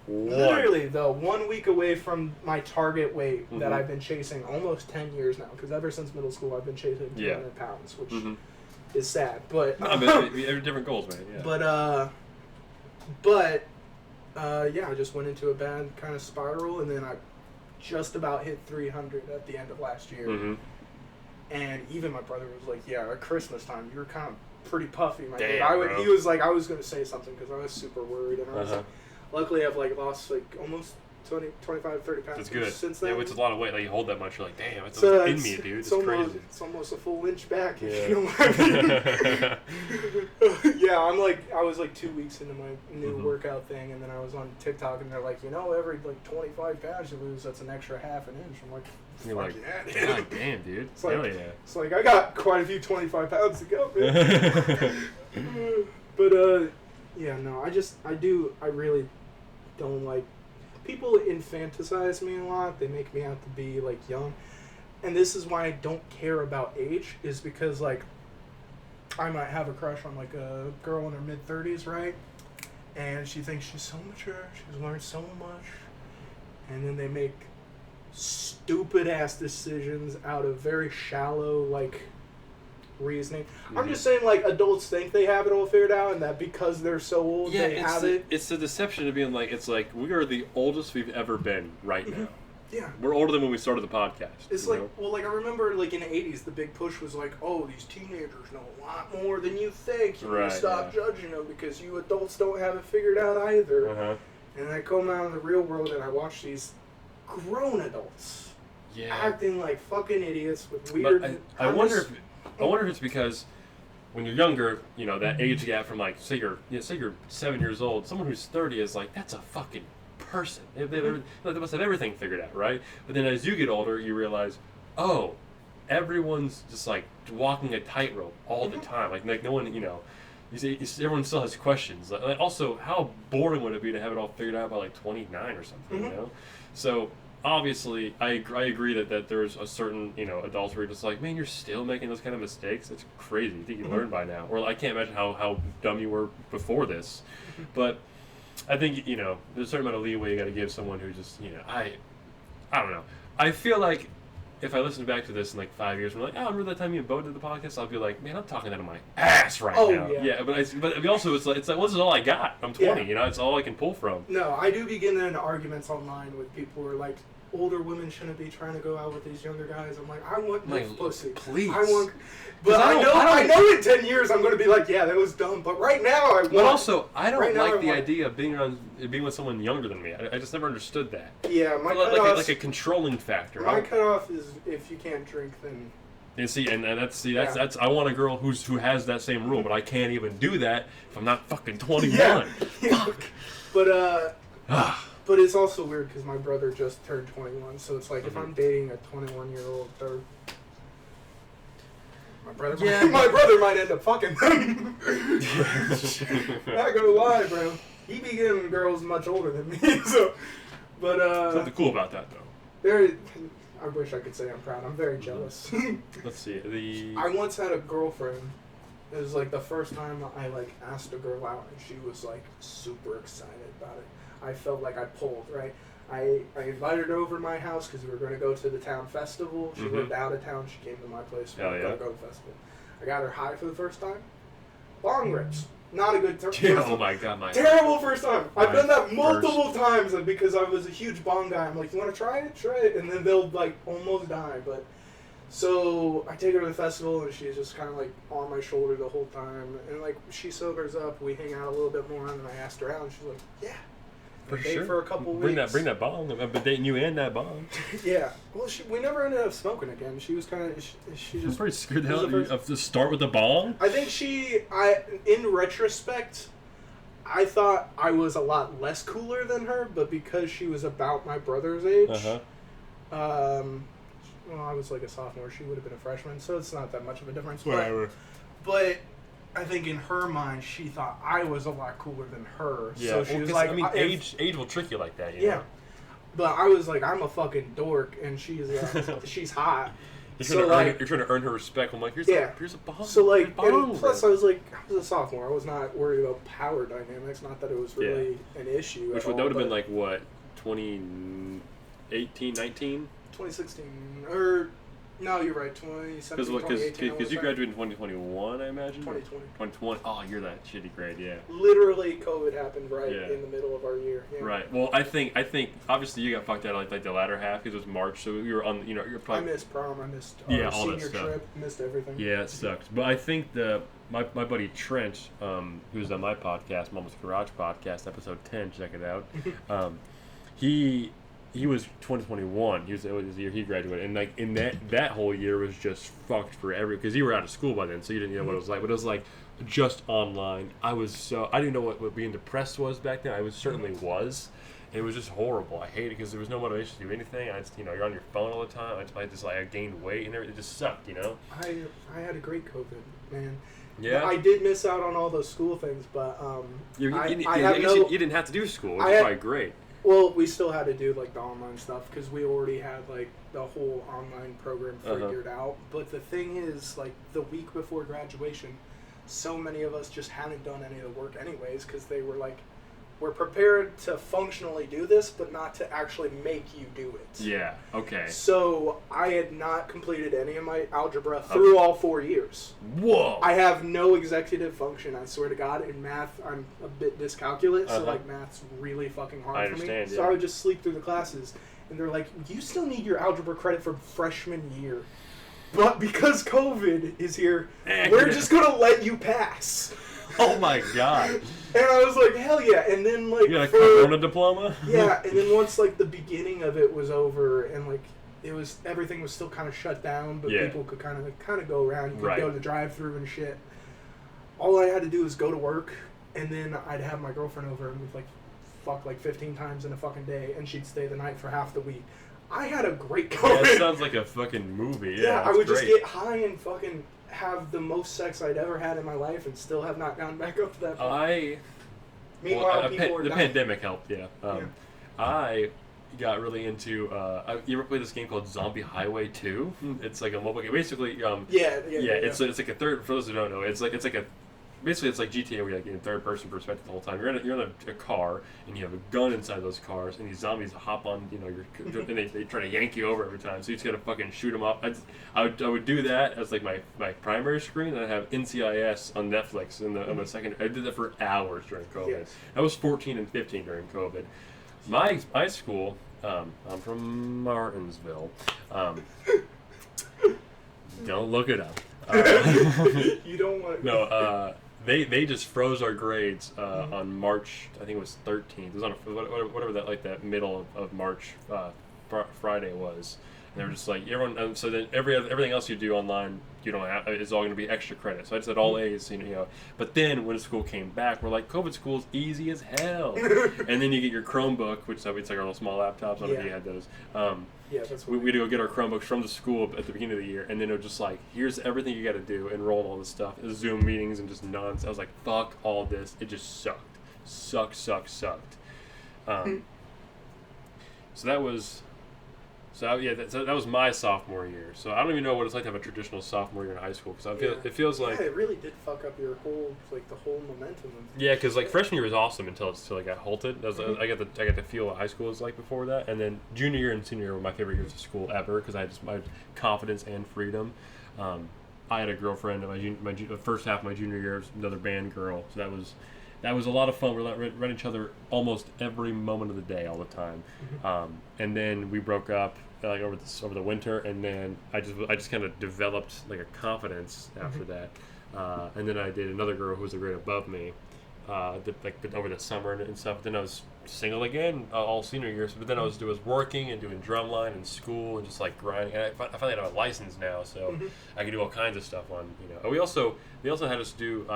Speaker 1: Literally, though, 1 week away from my target weight that I've been chasing almost 10 years now. Because ever since middle school, I've been chasing 200 pounds, which is sad. But
Speaker 2: we have different goals, man. Yeah.
Speaker 1: Yeah, I just went into a bad kind of spiral, and then I just about hit 300 at the end of last year. And even my brother was like, "Yeah, at Christmas time, you were kind of pretty puffy, my dude." He was like, I was going to say something because I was super worried, and I was like, luckily I've like lost like almost 20, 25, 30 pounds.
Speaker 2: That's good.
Speaker 1: Since then.
Speaker 2: Yeah, it's a lot of weight. Like you hold that much, you're like, damn, it's in me, dude. It's crazy.
Speaker 1: It's almost a full inch back. Yeah. If you know what I mean. Yeah, I was like 2 weeks into my new workout thing, and then I was on TikTok, and they're like, every like 25 pounds you lose, that's an extra half an inch. I'm like,
Speaker 2: you're like,
Speaker 1: yeah,
Speaker 2: God damn, dude.
Speaker 1: It's like,
Speaker 2: hell yeah.
Speaker 1: It's like I got quite a few 25 pounds to go, man. But yeah, no, I really don't like. People infantilize me a lot. They make me out to be like young, and this is why I don't care about age. Is because like I might have a crush on like a girl in her mid-30s, right? And she thinks she's so mature. She's learned so much, and then they make stupid ass decisions out of very shallow like reasoning. I'm just saying, like, adults think they have it all figured out, and that because they're so old, they have it.
Speaker 2: It's the deception of being like, it's like, we are the oldest we've ever been right now.
Speaker 1: Yeah.
Speaker 2: We're older than when we started the podcast.
Speaker 1: It's like, well, like, I remember, like, in the 80s, the big push was like, oh, these teenagers know a lot more than you think. You need to stop judging them because you adults don't have it figured out either. And I come out in the real world, and I watch these grown adults acting like fucking idiots with weird...
Speaker 2: I wonder if it's because when you're younger, you know, that age gap from like, say you're 7 years old, someone who's 30 is like, that's a fucking person. They must have everything figured out, right? But then as you get older, you realize, oh, everyone's just like walking a tightrope all the time. Like no one, you know, everyone still has questions. Like, also, how boring would it be to have it all figured out by like 29 or something, you know? So obviously, I agree that there's a certain, you know, adults where you're just like, man, you're still making those kind of mistakes. It's crazy. You think you learned by now, or I can't imagine how dumb you were before this. But I think, you know, there's a certain amount of leeway you got to give someone who just, you know, I don't know. I feel like if I listen back to this in like 5 years, I'm like, oh, remember that time you and Bo did the podcast? I'll be like, man, I'm talking out of my ass right now. Yeah, but also it's like, well, this is all I got. I'm 20, you know, it's all I can pull from.
Speaker 1: No, I do be getting into arguments online with people who are like, older women shouldn't be trying to go out with these younger guys. I'm like, I want no pussy.
Speaker 2: Please.
Speaker 1: But I know in 10 years I'm going to be like, yeah, that was dumb. But right now I want.
Speaker 2: But also, I don't like the idea of being with someone younger than me. I just never understood that.
Speaker 1: Yeah, my
Speaker 2: cutoff, like a controlling factor.
Speaker 1: My cutoff is if you can't drink, then.
Speaker 2: And that's I want a girl who has that same rule, but I can't even do that if I'm not fucking 21. Fuck.
Speaker 1: But it's also weird because my brother just turned 21, so it's like if I'm dating a 21-year-old, my brother might end up fucking them. Not gonna lie, bro. He be getting girls much older than me, so. But
Speaker 2: there's something cool about that, though.
Speaker 1: I wish I could say I'm proud. I'm very jealous.
Speaker 2: Let's see.
Speaker 1: I once had a girlfriend. It was like the first time I like asked a girl out, and she was like super excited about it. I felt like I pulled, right? I invited her over to my house because we were going to go to the town festival. She lived out of town. She came to my place. We were going to go to the festival. I got her high for the first time. Bong rips. Not a good time.
Speaker 2: Oh my god, my
Speaker 1: terrible first time. I've done that multiple times because I was a huge bong guy. I'm like, you want to try it? Try it. And then they'll like almost die. But so I take her to the festival and she's just kind of like on my shoulder the whole time. And like she sobers up. We hang out a little bit more. And then I asked her out and she's like, yeah.
Speaker 2: For sure.
Speaker 1: For a couple weeks.
Speaker 2: Bring that bong. I've been dating you and that bong.
Speaker 1: Yeah. Well, we never ended up smoking again. She was kind of. She just.
Speaker 2: I'm pretty scared the hell of to start with the bong.
Speaker 1: I think in retrospect, I thought I was a lot less cooler than her, but because she was about my brother's age, well, I was like a sophomore. She would have been a freshman, so it's not that much of a difference.
Speaker 2: Whatever.
Speaker 1: But I think in her mind, she thought I was a lot cooler than her.
Speaker 2: Yeah,
Speaker 1: so she was like,
Speaker 2: I mean, age will trick you like that. You know?
Speaker 1: But I was like, I'm a fucking dork, and she's she's hot.
Speaker 2: You're trying to earn her respect. I'm like, here's a bong.
Speaker 1: So like, and plus I was a sophomore. I was not worried about power dynamics. Not that it was really an issue.
Speaker 2: Which would have been like what, 2018, 19?
Speaker 1: 2016 or. No, you're right. 2017,
Speaker 2: Because you graduated in 2021, I imagine?
Speaker 1: 2020.
Speaker 2: 2020. Oh, you're that shitty grade, yeah.
Speaker 1: Literally, COVID happened in the middle of our year. Yeah.
Speaker 2: Right. Well, I think obviously you got fucked out like the latter half because it was March, so you were on. You're probably.
Speaker 1: I missed prom. I missed
Speaker 2: all
Speaker 1: senior
Speaker 2: that stuff.
Speaker 1: trip. Missed everything.
Speaker 2: Yeah, it sucks. But I think my buddy Trent, who's on my podcast, Mama's Garage podcast, episode 10. Check it out. He was 2021. It was the year he graduated, and like in that whole year was just fucked for because you were out of school by then, so you didn't know what it was like. But it was like just online. I didn't know what being depressed was back then. I certainly was. It was just horrible. I hated it because there was no motivation to do anything. I just you're on your phone all the time. I gained weight and everything. It just sucked, you know.
Speaker 1: I had a great COVID, man.
Speaker 2: Yeah.
Speaker 1: I did miss out on all those school things, but
Speaker 2: you didn't have to do school, which is probably great.
Speaker 1: Well, we still had to do like the online stuff because we already had like the whole online program figured out. But the thing is, like the week before graduation, so many of us just hadn't done any of the work anyways because they were like, we're prepared to functionally do this, but not to actually make you do it.
Speaker 2: Yeah, okay.
Speaker 1: So I had not completed any of my algebra through all 4 years.
Speaker 2: Whoa!
Speaker 1: I have no executive function, I swear to God. In math, I'm a bit dyscalculate, so like math's really fucking hard for me.
Speaker 2: Yeah.
Speaker 1: So I would just sleep through the classes. And they're like, you still need your algebra credit for freshman year. But because COVID is here, we're just going to let you pass.
Speaker 2: Oh my God.
Speaker 1: And I was like, hell yeah. And then like
Speaker 2: you got a Corona diploma?
Speaker 1: Yeah, and then once like the beginning of it was over and like everything was still kind of shut down, but people could kind of go around. You could go to the drive-thru and shit. all I had to do was go to work, and then I'd have my girlfriend over, and we'd like fuck like 15 times in a fucking day, and she'd stay the night for half the week. I had a great COVID.
Speaker 2: That sounds like a fucking movie.
Speaker 1: Yeah, I would
Speaker 2: great.
Speaker 1: just get high and fucking have the most sex I'd ever had in my life, and still have not gone back up to that point. Meanwhile, people were
Speaker 2: the
Speaker 1: dying.
Speaker 2: pandemic helped. Yeah. I got really into. You ever play this game called Zombie Highway 2? It's like a mobile game. Basically, it's like a third. For those who don't know, it's like a. Basically, it's like GTA where you're like in third-person perspective the whole time. You're in a car, and you have a gun inside those cars, and these zombies hop on, and they try to yank you over every time. So you just gotta fucking shoot them up. I would do that as like my primary screen, and I have NCIS on Netflix on the second. I did that for hours during COVID.
Speaker 1: Yes.
Speaker 2: I was 14 and 15 during COVID. My school, I'm from Martinsville. Don't look it up.
Speaker 1: You don't want to.
Speaker 2: No. They just froze our grades on March. I think it was 13th. It was on whatever that middle of March Friday was. And they were just like everyone. So then everything else you do online, you don't have, is all going to be extra credit. So I just had all A's, But then when school came back, we're like, COVID school's easy as hell. And then you get your Chromebook, which it's like our little small laptops. I don't know if you had those.
Speaker 1: That's
Speaker 2: we go get our Chromebooks from the school at the beginning of the year, and then it was just like, here's everything you got to do, enroll in all this stuff, Zoom meetings and just nonsense. I was like, fuck all this. It just sucked. Sucked. That was my sophomore year. So I don't even know what it's like to have a traditional sophomore year in high school, because it feels like
Speaker 1: it really did fuck up your whole the whole momentum.
Speaker 2: Because like freshman year was awesome until it got halted. I got to feel what high school was like before that, and then junior year and senior year were my favorite years of school ever, because I had just my confidence and freedom. I had a girlfriend in the first half of my junior year, was another band girl, so that was a lot of fun. We read each other almost every moment of the day, all the time. And then we broke up like over the winter, and then I just kind of developed like a confidence after that. And then I dated another girl who was a grade above me, over the summer and stuff. Then I was single again all senior years. But then I was working and doing drumline and school and just like grinding. And I finally have a license now, so I can do all kinds of stuff on. They also had us do.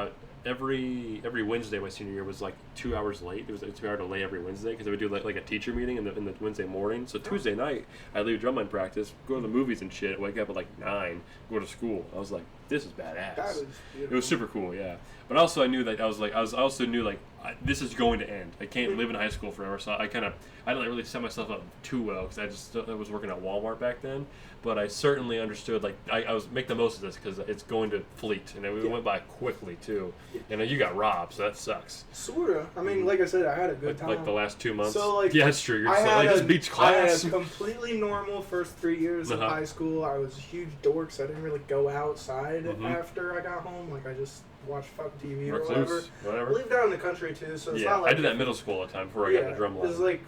Speaker 2: Every Wednesday my senior year was like 2 hours late. It was a 2 hour delay every Wednesday, because they would do like a teacher meeting in the Wednesday morning. So Tuesday night I'd leave drumline practice, go to the movies and shit, wake up at like 9, go to school. I was like, this is badass. It was super cool, yeah. But also I knew that I also knew this is going to end. I can't live in high school forever. So I didn't really set myself up too well, because I was working at Walmart back then. But I certainly understood, I was make the most of this, because it's going to fleet, and it went by quickly too. And you got robbed, so that sucks.
Speaker 1: Sorta. I mean, like I said, I had a good time.
Speaker 2: Like the last 2 months.
Speaker 1: So
Speaker 2: yeah, it's true. You're just this beach class.
Speaker 1: I had a completely normal first 3 years of high school. I was a huge dork, so I didn't really go outside after I got home. I just watched fucking TV or whatever. I lived out in the country too, so it's not like...
Speaker 2: I did that middle school at the time before I got the drum line.
Speaker 1: I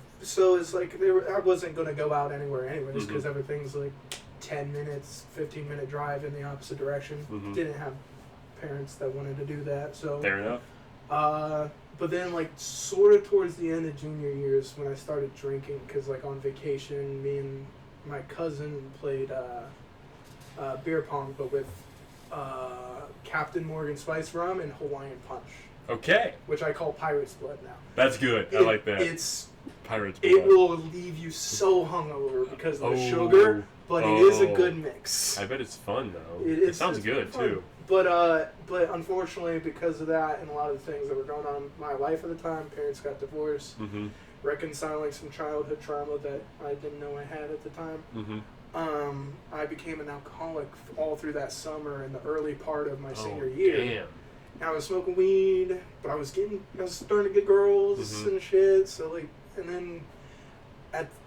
Speaker 1: wasn't going to go out anywhere anyways, because everything's 10 minutes, 15-minute drive in the opposite direction. Didn't have parents that wanted to do that, so...
Speaker 2: Fair enough.
Speaker 1: But then, sort of towards the end of junior years, when I started drinking, because, on vacation, me and my cousin played beer pong, but with Captain Morgan Spice Rum and Hawaiian Punch.
Speaker 2: Okay.
Speaker 1: Which I call Pirate's Blood now.
Speaker 2: That's good. I like that.
Speaker 1: It's...
Speaker 2: Pirate's Blood.
Speaker 1: It will leave you so hungover because of the sugar, but it is a good mix.
Speaker 2: I bet it's fun, though. It sounds good, too.
Speaker 1: But unfortunately, because of that and a lot of the things that were going on in my life at the time, parents got divorced, reconciling some childhood trauma that I didn't know I had at the time. I became an alcoholic all through that summer and the early part of my senior year.
Speaker 2: Damn.
Speaker 1: I was smoking weed, but I was starting to get girls and shit. So and then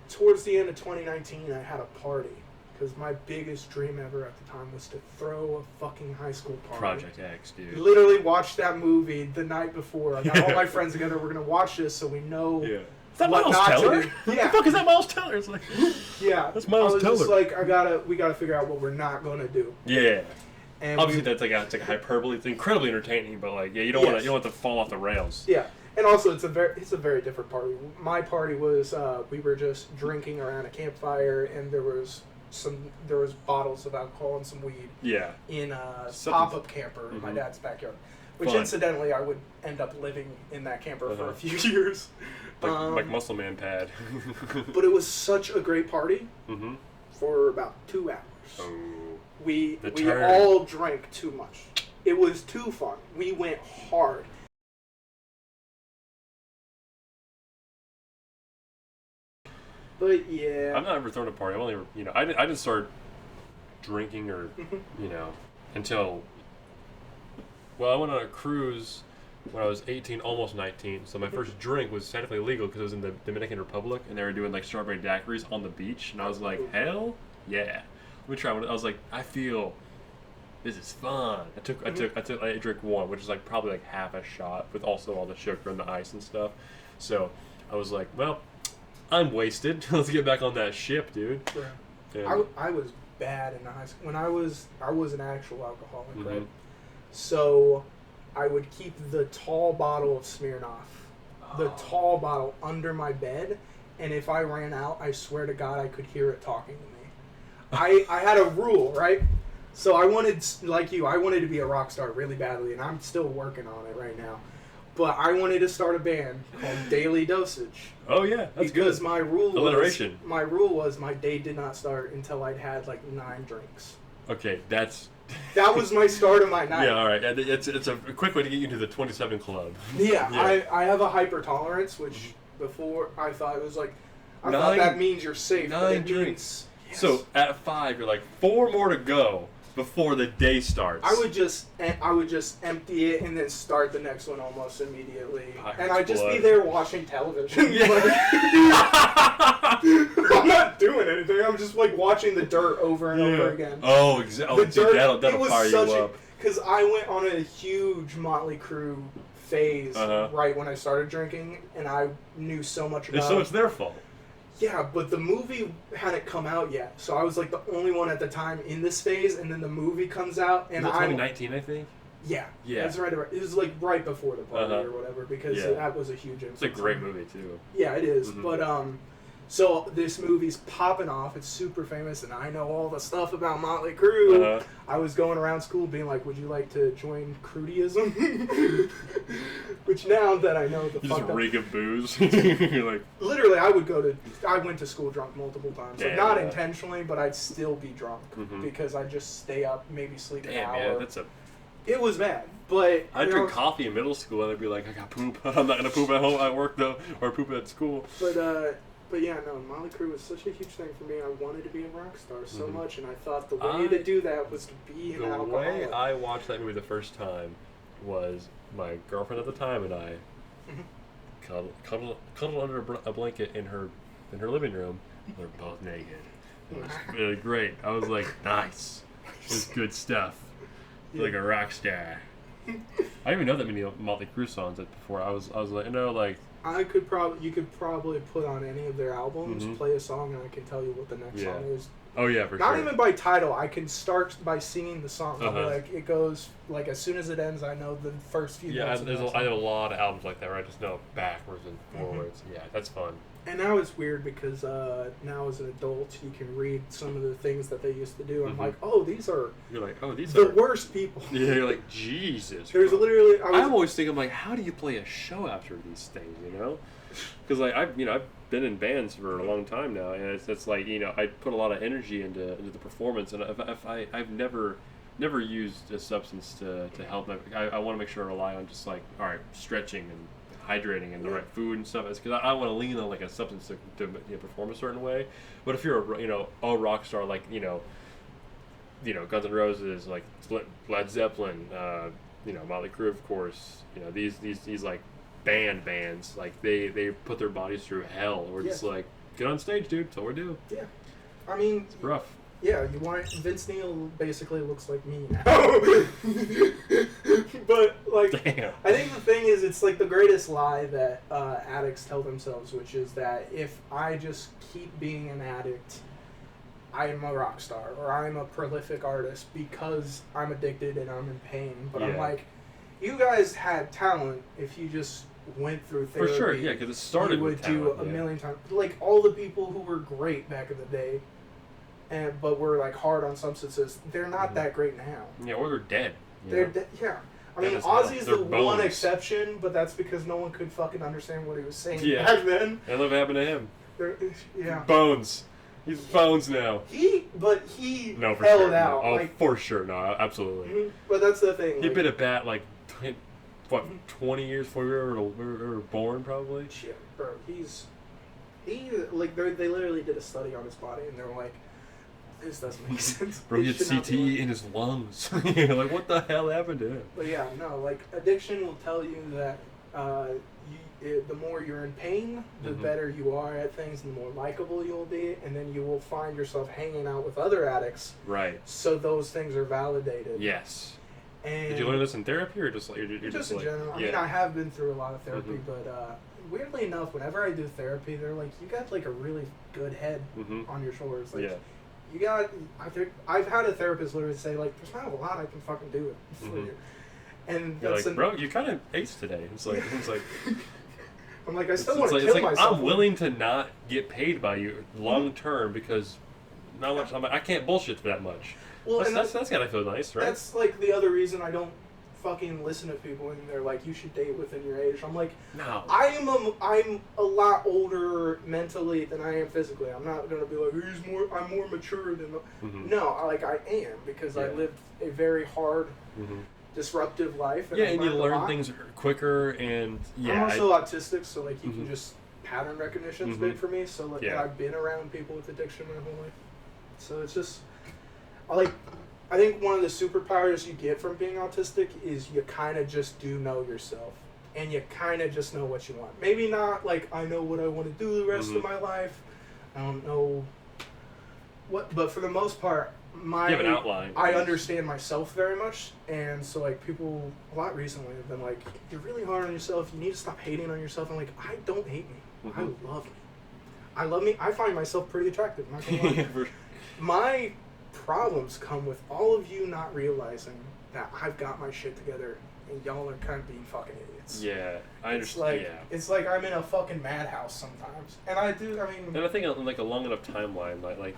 Speaker 1: towards the end of 2019, I had a party. Because my biggest dream ever at the time was to throw a fucking high school party.
Speaker 2: Project X, dude.
Speaker 1: Literally watched that movie the night before. I got all my friends together. We're going to watch this so we know
Speaker 2: Is that Miles Teller?
Speaker 1: Yeah.
Speaker 2: What the fuck is that Miles Teller? It's that's Miles Teller.
Speaker 1: Just we got to figure out what we're not going to do.
Speaker 2: Yeah. And obviously that's like a hyperbole. It's incredibly entertaining, but you don't want to fall off the rails.
Speaker 1: Yeah. And also, it's a very different party. My party was we were just drinking around a campfire, and there was bottles of alcohol and some weed.
Speaker 2: Yeah.
Speaker 1: In a pop-up camper in my dad's backyard. Which,
Speaker 2: fun.
Speaker 1: incidentally, I would end up living in that camper for a few years.
Speaker 2: Like Muscle Man pad.
Speaker 1: But it was such a great party for about 2 hours.
Speaker 2: Oh,
Speaker 1: we all drank too much. It was too fun. We went hard. But yeah,
Speaker 2: I've not ever thrown a party. I've only ever, I didn't start drinking or until, well, I went on a cruise when I was 18, almost 19. So my first drink was technically legal because it was in the Dominican Republic, and they were doing like strawberry daiquiris on the beach, and I was like, hell yeah, let me try one. I was like, I feel this is fun. I drank one, which is like probably like half a shot with also all the sugar and the ice and stuff. So I was like, well, I'm wasted. Let's get back on that ship, dude.
Speaker 1: Yeah. I was bad in high school. When I was an actual alcoholic, right? So I would keep the tall bottle of Smirnoff, the tall bottle under my bed, and if I ran out, I swear to God, I could hear it talking to me. I had a rule, right? So I wanted, like you, I wanted to be a rock star really badly, and I'm still working on it right now. But I wanted to start a band called Daily Dosage.
Speaker 2: Oh yeah, that's good.
Speaker 1: Because my rule was my day did not start until I'd had like 9 drinks.
Speaker 2: Okay,
Speaker 1: that was my start of my night.
Speaker 2: Yeah, all right. It's a quick way to get you into the 27 club.
Speaker 1: Yeah. I have a hyper tolerance, which before I thought it was like, I thought that means you're safe.
Speaker 2: 9 drinks. Yes. So at 5, you're like 4 more to go before the day starts.
Speaker 1: I would just empty it and then start the next one almost immediately, and I'd just be there watching television. Yeah. I'm not doing anything. I'm just like watching the dirt over and over again.
Speaker 2: Oh, exactly. That'll fire you up.
Speaker 1: Because I went on a huge Motley Crue phase right when I started drinking, and I knew so much about.
Speaker 2: So it's their fault.
Speaker 1: Yeah, but the movie hadn't come out yet, so I was like the only one at the time in this phase, and then the movie comes out, and
Speaker 2: 2019, I think.
Speaker 1: Yeah, that's right. It was like right before the party or whatever, because that was a huge influence.
Speaker 2: It's a great movie too.
Speaker 1: Yeah, it is. But so this movie's popping off. It's super famous, and I know all the stuff about Motley Crue. I was going around school being like, "Would you like to join Crudeism?" Which now that I know the
Speaker 2: you just rig of booze. You're like,
Speaker 1: literally, I went to school drunk multiple times. Like, not intentionally, but I'd still be drunk because I'd just stay up, maybe sleep an hour.
Speaker 2: Yeah,
Speaker 1: it was bad, but
Speaker 2: I drink coffee in middle school, and I'd be like, I got poop. I'm not gonna poop at home, at work though, or poop at school.
Speaker 1: But yeah, no, Motley Crue was such a huge thing for me. I wanted to be a rock star so much, and I thought the way to do that was to be an alcoholic.
Speaker 2: The way I watched that movie the first time was my girlfriend at the time and I cuddled under a blanket in her living room. We were both naked. It was really great. I was like, nice. This is good stuff. Like a rock star. I didn't even know that many Motley Crue songs before. I was like,
Speaker 1: you could probably put on any of their albums, play a song, and I can tell you what the next song is.
Speaker 2: Oh yeah, for sure.
Speaker 1: Not even by title. I can start by singing the song. Like it goes like as soon as it ends, I know the first few.
Speaker 2: Yeah, I know a lot of albums like that where I just know backwards and forwards. Yeah, that's fun.
Speaker 1: And now it's weird because now as an adult, you can read some of the things that they used to do. I'm like, these are.
Speaker 2: You're like, these
Speaker 1: are the
Speaker 2: are
Speaker 1: worst people.
Speaker 2: Yeah, you're like, Jesus.
Speaker 1: There's literally.
Speaker 2: I'm always thinking, like, how do you play a show after these things? You know, because like I've been in bands for a long time now, and it's like I put a lot of energy into the performance, and if I've never used a substance to help. I want to make sure I rely on just like stretching and hydrating and the right food and stuff. It's because I want to lean on like a substance to perform a certain way. But if you're a rock star like Guns N' Roses, like Led Zeppelin, Motley Crue, of course, these like bands, like they put their bodies through hell. We're just like, get on stage, dude. That's all we do.
Speaker 1: Yeah, I mean,
Speaker 2: it's rough.
Speaker 1: Yeah, Vince Neil basically looks like me now. But like, damn. I think the thing is, it's like the greatest lie that addicts tell themselves, which is that if I just keep being an addict, I am a rock star or I'm a prolific artist because I'm addicted and I'm in pain. But I'm like, you guys had talent if you just went through therapy.
Speaker 2: For sure, yeah, because it started with talent.
Speaker 1: You would do a million times. Like all the people who were great back in the day. But we're like hard on substances. They're not that great now.
Speaker 2: Yeah, or they're dead.
Speaker 1: They're dead. Yeah, I mean, Ozzy's the one exception, but that's because no one could fucking understand what he was saying back then.
Speaker 2: And look what happened to him.
Speaker 1: Yeah.
Speaker 2: Bones. He's Bones now.
Speaker 1: He
Speaker 2: no, for
Speaker 1: held
Speaker 2: sure.
Speaker 1: out.
Speaker 2: No. Oh,
Speaker 1: like,
Speaker 2: for sure. No, absolutely.
Speaker 1: But that's the thing.
Speaker 2: He bit a bat like, 20 years before we were born, probably?
Speaker 1: Shit, bro. They literally did a study on his body, and they were like, this doesn't make sense.
Speaker 2: Bro, he had CTE in his lungs. Like, what the hell happened to him?
Speaker 1: But yeah, no, like, addiction will tell you that the more you're in pain, the better you are at things, and the more likable you'll be, and then you will find yourself hanging out with other addicts.
Speaker 2: Right.
Speaker 1: So those things are validated.
Speaker 2: Yes.
Speaker 1: And
Speaker 2: did you learn this in therapy, or just like you're
Speaker 1: just in
Speaker 2: like,
Speaker 1: general? I mean, I have been through a lot of therapy, but weirdly enough, whenever I do therapy, they're like, "You got like a really good head on your shoulders." Like, you got. I've had a therapist literally say, like, "There's not a lot I can fucking do for you," and that's
Speaker 2: like, bro, you kind of aced today. It's like.
Speaker 1: I'm like, I still want to kill myself.
Speaker 2: I'm willing to not get paid by you long term because not much. I can't bullshit for that much. Well, that's gotta feel nice, right?
Speaker 1: That's like the other reason I don't fucking listen to people and they're like, you should date within your age. I'm like,
Speaker 2: no.
Speaker 1: I'm a lot older mentally than I am physically. I'm not gonna be like, I'm more mature than. No, like I am because I lived a very hard. Disruptive life.
Speaker 2: And you learn things quicker, and
Speaker 1: I'm also autistic, so like you can just pattern recognition is big for me. So like I've been around people with addiction my whole life, so it's just I think one of the superpowers you get from being autistic is you kind of just do know yourself, and you kind of just know what you want. Maybe not like I know what I want to do the rest of my life. I don't know what, but for the most part.
Speaker 2: You have an outline.
Speaker 1: I understand myself very much, and so like people a lot recently have been like, "You're really hard on yourself. You need to stop hating on yourself." I'm like, I don't hate me. I love me. I love me. I find myself pretty attractive. Not gonna lie. My problems come with all of you not realizing that I've got my shit together, and y'all are kind of being fucking idiots.
Speaker 2: Yeah, I understand.
Speaker 1: It's like I'm in a fucking madhouse sometimes, and I mean.
Speaker 2: And I think on like a long enough timeline, like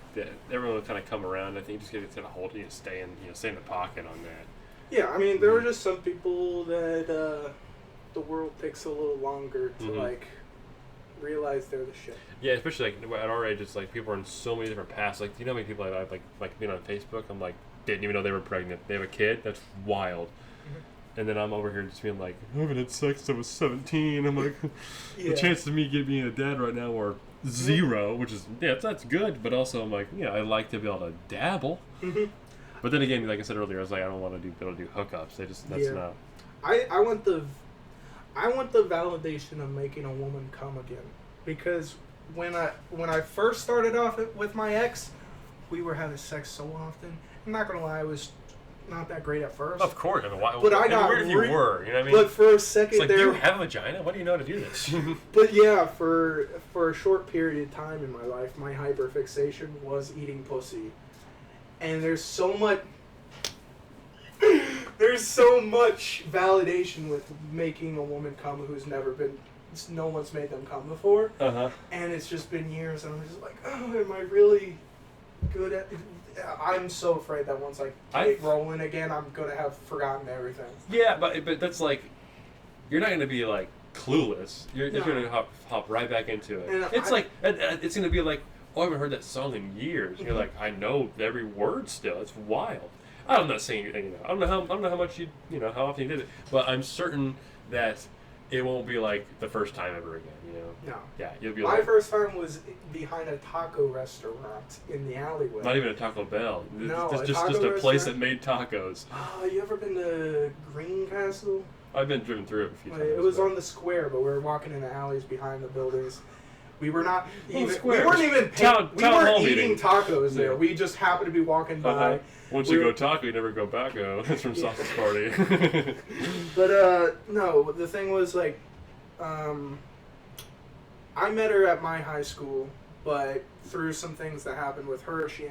Speaker 2: everyone will kind of come around. I think you just get to hold, stay in the pocket on that.
Speaker 1: Yeah, I mean, there are just some people that the world takes a little longer to like realize they're the shit.
Speaker 2: Yeah, especially like at our age, it's like people are in so many different paths. Like, do you know how many people I've like being on Facebook? I'm like, didn't even know they were pregnant. They have a kid. That's wild. And then I'm over here just being like, I haven't had sex since I was 17. I'm like, the chances of me being a dad right now are 0, which is, that's good. But also I'm like, I like to be able to dabble. But then again, like I said earlier, I was like, I don't want to be able to do hookups. That's not.
Speaker 1: I want the validation of making a woman come again. Because when I first started off with my ex, we were having sex so often. I'm not going to lie, I was not that great at first.
Speaker 2: Of course. I mean,
Speaker 1: but I got
Speaker 2: weird if you were, you know what I mean?
Speaker 1: But for a second
Speaker 2: it's like, do you have a vagina? What do you know how to do this?
Speaker 1: But yeah, for a short period of time in my life, my hyperfixation was eating pussy. And there's so much validation with making a woman come who's no one's made them come before. And it's just been years, and I'm just like, oh, am I really good at it? I'm so afraid that once I get rolling again, I'm gonna have forgotten everything. Yeah,
Speaker 2: but that's like, you're not gonna be like clueless. You're gonna hop right back into it. And it's gonna be like, oh, I haven't heard that song in years. You're like, I know every word still. It's wild. I'm not saying anything. I don't know how much how often you did it, but I'm certain that it won't be like the first time ever again.
Speaker 1: No.
Speaker 2: Yeah, you'll be
Speaker 1: My first time was behind a taco restaurant in the alleyway.
Speaker 2: Not even a Taco Bell.
Speaker 1: No,
Speaker 2: just a place that made tacos.
Speaker 1: You ever been to Green Castle?
Speaker 2: I've been driven through it a few times.
Speaker 1: It was on the square, but we were walking in the alleys behind the buildings. We were not even.
Speaker 2: We
Speaker 1: weren't even. We weren't eating tacos there.
Speaker 2: Yeah.
Speaker 1: We just happened to be walking by.
Speaker 2: Once you go taco, you never go back. That's from Sausage Party.
Speaker 1: But no, the thing was like, I met her at my high school, but through some things that happened with her, she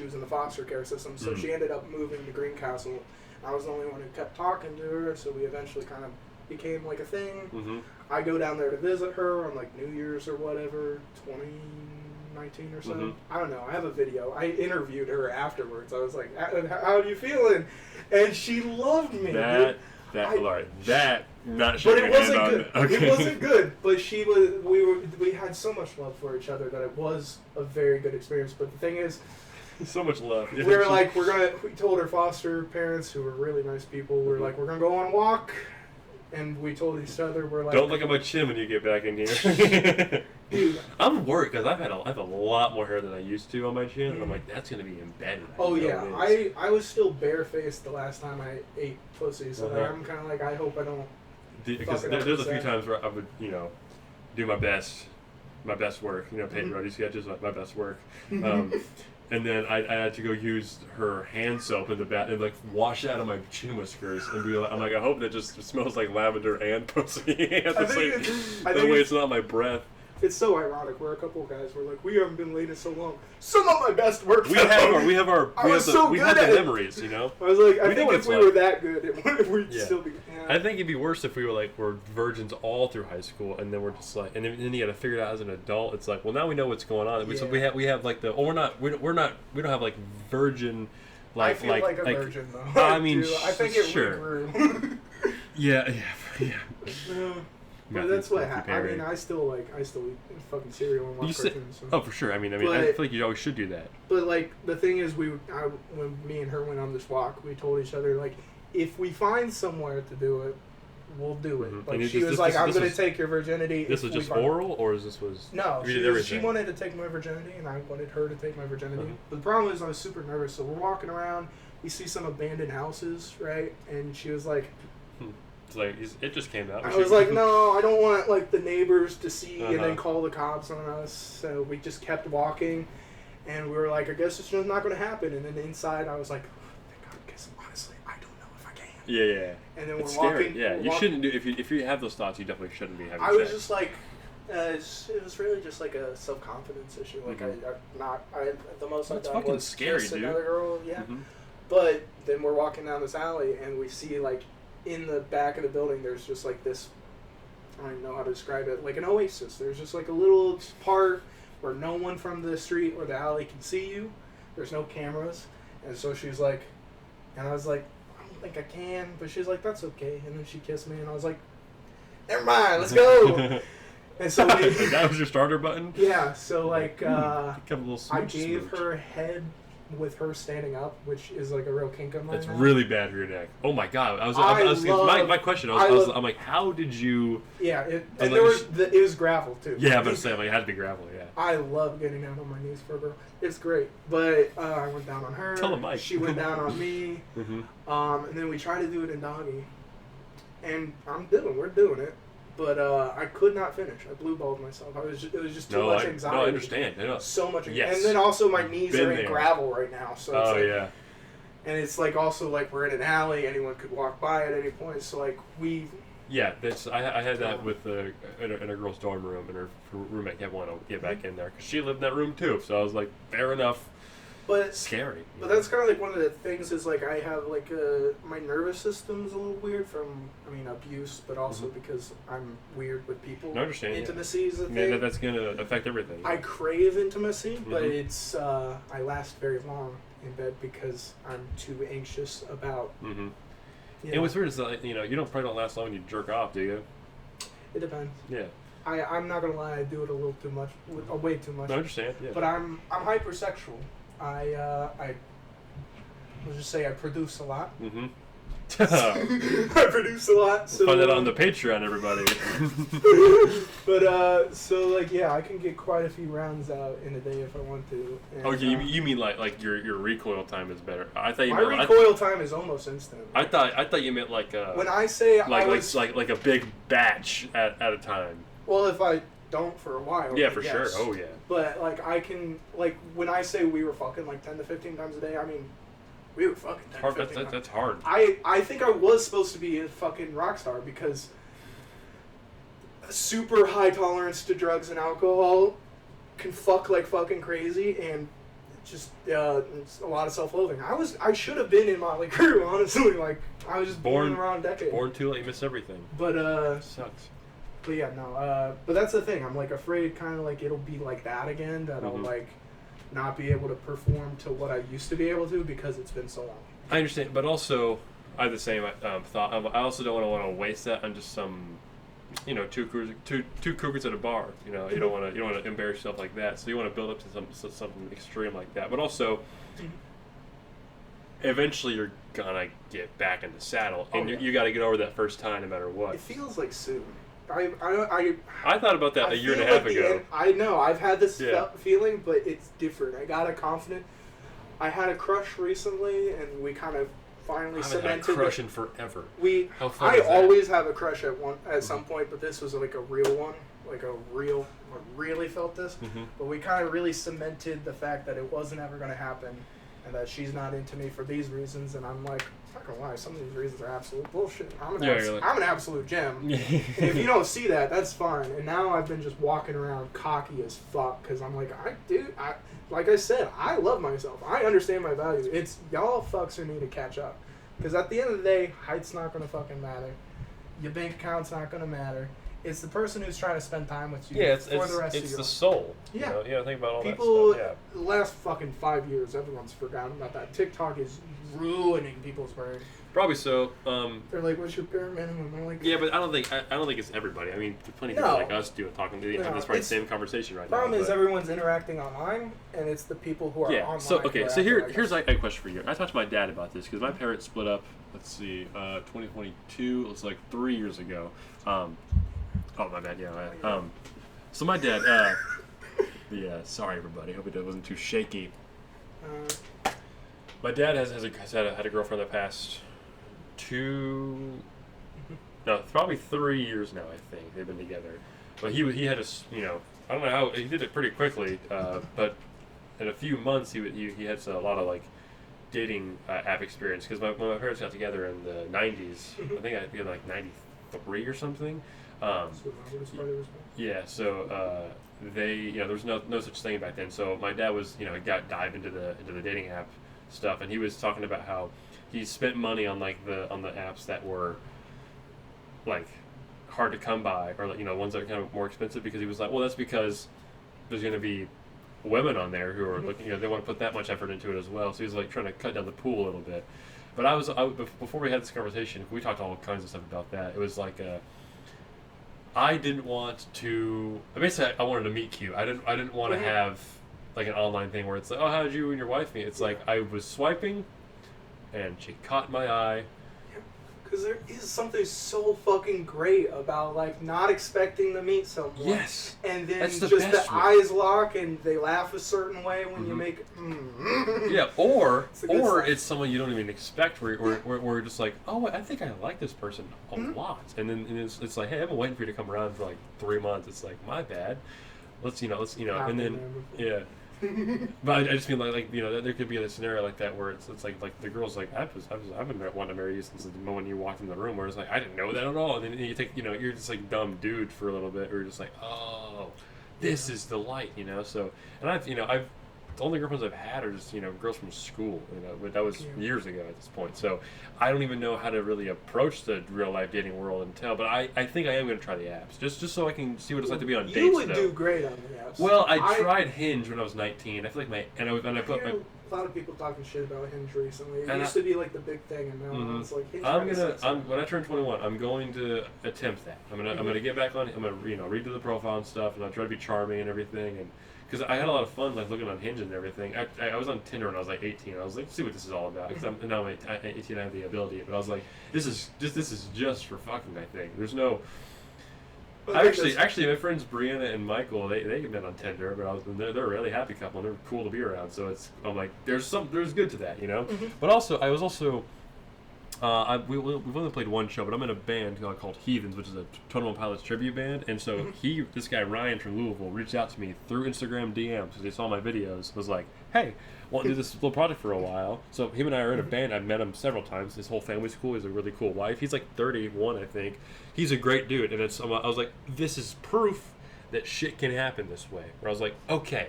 Speaker 1: was in the foster care system, so she ended up moving to Greencastle. I was the only one who kept talking to her, so we eventually kind of became like a thing. I go down there to visit her on like New Year's or whatever, 2019 or so. I don't know. I have a video. I interviewed her afterwards. I was like, "How are you feeling?" And she loved me.
Speaker 2: That not
Speaker 1: But
Speaker 2: shaking
Speaker 1: it
Speaker 2: a
Speaker 1: wasn't
Speaker 2: hand
Speaker 1: good.
Speaker 2: on. Okay.
Speaker 1: It wasn't good. But we had so much love for each other that it was a very good experience. But the thing is,
Speaker 2: so much love.
Speaker 1: we told her foster parents, who were really nice people, we're gonna go on a walk, and we told each other, we're like,
Speaker 2: don't look at my chin when you get back in here.
Speaker 1: dude,
Speaker 2: I'm worried because I have a lot more hair than I used to on my chin, and I'm like, that's gonna be embedded.
Speaker 1: Oh yeah, I was still barefaced the last time I ate pussy, so like, I'm kind of like, I hope I don't.
Speaker 2: Because there's a few times where I would, do my best work, paint roadie sketches, my best work. And then I had to go use her hand soap in the bath and like wash it out of my chin whiskers and be like, I hope that just smells like lavender and pussy at the same. That way it's not my breath.
Speaker 1: It's so ironic. We're a couple of guys. We're like, we haven't been late in so long. Some of my best work.
Speaker 2: We have the memories,
Speaker 1: I was like, I think if we were that good, we'd still be. Yeah.
Speaker 2: I think it'd be worse if we were virgins all through high school, and then we're just like, and then you got to figure it out as an adult. It's like, well, now we know what's going on. So we have like the, we don't have like virgin.
Speaker 1: I feel like a virgin though.
Speaker 2: I mean,
Speaker 1: I think it regrew.
Speaker 2: Yeah.
Speaker 1: But that's what happened. I mean, I still eat fucking cereal and watch cartoons. So.
Speaker 2: Oh, for sure. I feel like you always should do that.
Speaker 1: But like the thing is, when me and her went on this walk, we told each other like, if we find somewhere to do it, we'll do it.
Speaker 2: Mm-hmm.
Speaker 1: Like she was like, I'm gonna take your virginity.
Speaker 2: This was just oral, or
Speaker 1: No, she wanted to take my virginity, and I wanted her to take my virginity. Mm-hmm. But the problem is, I was super nervous. So we're walking around, we see some abandoned houses, right? And she was like.
Speaker 2: It's like, it just came out.
Speaker 1: I was like, no, I don't want like the neighbors to see and then call the cops on us. So we just kept walking, and we were like, I guess it's just not going to happen. And then inside, I was like, thank God, because honestly, I don't know if I can.
Speaker 2: Yeah.
Speaker 1: And then
Speaker 2: it's
Speaker 1: we're
Speaker 2: scary.
Speaker 1: walking.
Speaker 2: Yeah, you shouldn't do if you have those thoughts. You definitely shouldn't be having.
Speaker 1: I was just like, it was really just like a self-confidence issue. Like the most I've done was
Speaker 2: scary,
Speaker 1: kiss
Speaker 2: dude.
Speaker 1: Another girl, yeah. Mm-hmm. But then we're walking down this alley, and we see like. In the back of the building, there's just like this, I don't even know how to describe it, like an oasis. There's just like a little part where no one from the street or the alley can see you. There's no cameras. And so she's like, and I was like, I don't think I can. But she's like, that's okay. And then she kissed me, and I was like, never mind, let's go. And so
Speaker 2: that was your starter button?
Speaker 1: Yeah, so like,
Speaker 2: a little
Speaker 1: I gave her head with her standing up, which is like a real kink of mine.
Speaker 2: That's really bad for your neck. Oh my God! My question. I'm like, how did you?
Speaker 1: Yeah, it was gravel too.
Speaker 2: Yeah, but it had to be gravel. Yeah.
Speaker 1: I love getting down on my knees for a girl. It's great, but I went down on her.
Speaker 2: Tell the mic.
Speaker 1: She went down on me. Mm-hmm. And then we tried to do it in doggy, and we're doing it. But I could not finish. I blue balled myself. It was just too much anxiety.
Speaker 2: No, I understand.
Speaker 1: So much anxiety. Yes. And then also my knees are in gravel right now. So it's
Speaker 2: yeah.
Speaker 1: And it's like also like we're in an alley. Anyone could walk by at any point. So like we.
Speaker 2: Yeah, I had that with in a girl's dorm room, and her roommate kept wanting to get back in there because she lived in that room too. So I was like, fair enough.
Speaker 1: But
Speaker 2: scary.
Speaker 1: But that's kind of like one of the things is like I have like my nervous system's a little weird from abuse, but also because I'm weird with people.
Speaker 2: I understand.
Speaker 1: Intimacy is a thing.
Speaker 2: That's gonna affect everything.
Speaker 1: I crave intimacy, but it's I last very long in bed because I'm too anxious about.
Speaker 2: Mm-hmm. And what's weird is that you probably don't last long when you jerk off, do you?
Speaker 1: It depends.
Speaker 2: Yeah.
Speaker 1: I'm not gonna lie, I do it a little too much, way too much.
Speaker 2: I understand. Yeah.
Speaker 1: But I'm hypersexual. I let's just say I produce a lot.
Speaker 2: Mm-hmm.
Speaker 1: I produce a lot. So
Speaker 2: find that on the Patreon, everybody.
Speaker 1: But so like I can get quite a few rounds out in a day if I want to. And,
Speaker 2: okay, you mean like your recoil time is better? I thought you
Speaker 1: my
Speaker 2: meant
Speaker 1: recoil time is almost instant.
Speaker 2: I thought you meant like
Speaker 1: when I say
Speaker 2: like a big batch at a time.
Speaker 1: Well, if I don't for a while.
Speaker 2: Yeah, for sure. Oh yeah.
Speaker 1: But like I can when I say we were fucking like 10 to 15 times a day, I mean. We were fucking 10 to 15 times.
Speaker 2: That's hard.
Speaker 1: I think I was supposed to be a fucking rock star because super high tolerance to drugs and alcohol can fuck like fucking crazy and just it's a lot of self-loathing. I should have been in Motley Crue, honestly. Like I was just born in the wrong decade.
Speaker 2: Born too late, miss everything.
Speaker 1: But
Speaker 2: sucks.
Speaker 1: But yeah, no. But that's the thing. I'm like afraid, kind of like it'll be like that again. That I'll like. Not be able to perform to what I used to be able to because it's been so long.
Speaker 2: I understand, but also, I have the same thought. I also don't want to waste that on just some, two cougars at a bar. You don't want to embarrass yourself like that. So you want to build up to something extreme like that. But also, eventually you're gonna get back in the saddle, and you got to get over that first time, no matter what.
Speaker 1: It feels like soon. I
Speaker 2: thought about that a year and a half ago.
Speaker 1: I know I've had this feeling, but it's different. I got a confident. I had a crush recently, and we kind of finally cemented.
Speaker 2: I haven't had a crush in forever.
Speaker 1: I always have a crush at some point, but this was like a real one, I really felt this. Mm-hmm. But we kind of really cemented the fact that it wasn't ever going to happen, and that she's not into me for these reasons. And I'm like, I'm not gonna lie, some of these reasons are absolute bullshit. I'm an absolute gem. And if you don't see that, that's fine. And now I've been just walking around cocky as fuck because I'm like, like I said, I love myself. I understand my value. It's y'all fucks who need to catch up. Because at the end of the day, height's not going to fucking matter. Your bank account's not going to matter. It's the person who's trying to spend time with you for the rest of your life. It's the soul. Yeah. Think about all that stuff. The last fucking 5 years, everyone's forgotten about that. TikTok is ruining people's brain.
Speaker 2: Probably so.
Speaker 1: They're like, "What's your bare minimum?" I'm like,
Speaker 2: yeah, but I don't think it's everybody. I mean, plenty of people like us talking. They have this same conversation right now.
Speaker 1: The problem is everyone's interacting online, and it's the people who are online.
Speaker 2: So here's a question for you. I talked to my dad about this because my parents split up. Let's see, 2022. It's like 3 years ago. Oh my bad. Yeah. So my dad. Sorry everybody. Hope it wasn't too shaky. My dad has had a girlfriend the past probably 3 years now. I think they've been together, but he had I don't know how he did it pretty quickly, but in a few months he had a lot of like dating app experience because when my parents got together in the 90s, I think I'd be like 93 or something. So they there was no such thing back then. So my dad was dive into the dating app stuff, and he was talking about how he spent money on on the apps that were like hard to come by, or ones that are kind of more expensive, because he was like, well, that's because there's going to be women on there who are looking, they want to put that much effort into it as well. So he was like trying to cut down the pool a little bit. But before we had this conversation, we talked all kinds of stuff about that. It was like I didn't want to. Basically, I wanted to meet cute. I didn't want to have like an online thing where it's like, oh, how did you and your wife meet? It's like I was swiping, and she caught my eye.
Speaker 1: Because there is something so fucking great about like not expecting to meet someone.
Speaker 2: Yes.
Speaker 1: And then the eyes lock and they laugh a certain way when you make.
Speaker 2: Yeah. Or it's someone you don't even expect. Where you're just like, oh, I think I like this person a lot, and then it's like, hey, I've been waiting for you to come around for like 3 months. It's like, my bad. Let's and then yeah. But I just mean like there could be a scenario like that where it's like the girl's like, I've been wanting to marry you since the moment you walked in the room, where it's like, I didn't know that at all, and then you take you're just like dumb dude for a little bit, or you're just like, oh, this is the light, so. And I've the only girlfriends I've had are just girls from school, but that was years ago at this point, so I don't even know how to really approach the real life dating world until. But I think I am going to try the apps just so I can see what it's like to be on dates.
Speaker 1: You would do great on the apps.
Speaker 2: Well, I tried Hinge when I was 19. I feel like I put my.
Speaker 1: A lot of people talking shit about Hinge recently. It used to be like the big thing, and now it's like Hinge.
Speaker 2: When I turn 21, I'm going to attempt that. I'm gonna get back on. I'm gonna redo the profile and stuff, and I'll try to be charming and everything, and because I had a lot of fun like looking on Hinge and everything. I was on Tinder when I was like 18. I was like, see what this is all about. Because now I'm 18, I have the ability, but I was like, this is just for fucking. I think there's no. Actually, my friends Brianna and Michael, they met on Tinder, but they're a really happy couple, and they're cool to be around. So I'm like, there's good to that, But also, I was also, we've only played one show, but I'm in a band called Heathens, which is a Total Pilots tribute band. And so this guy Ryan from Louisville reached out to me through Instagram DMs because he saw my videos. Was like, hey, want to do this little project for a while. So him and I are in a band. I've met him several times. His whole family's cool. He's a really cool wife. He's like 31, I think. He's a great dude. And I was like, this is proof that shit can happen this way. Where I was like, okay,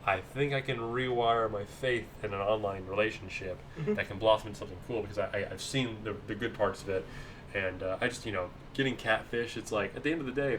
Speaker 2: I think I can rewire my faith in an online relationship that can blossom into something cool, because I've seen the good parts of it. And I just, getting catfish, it's like, at the end of the day,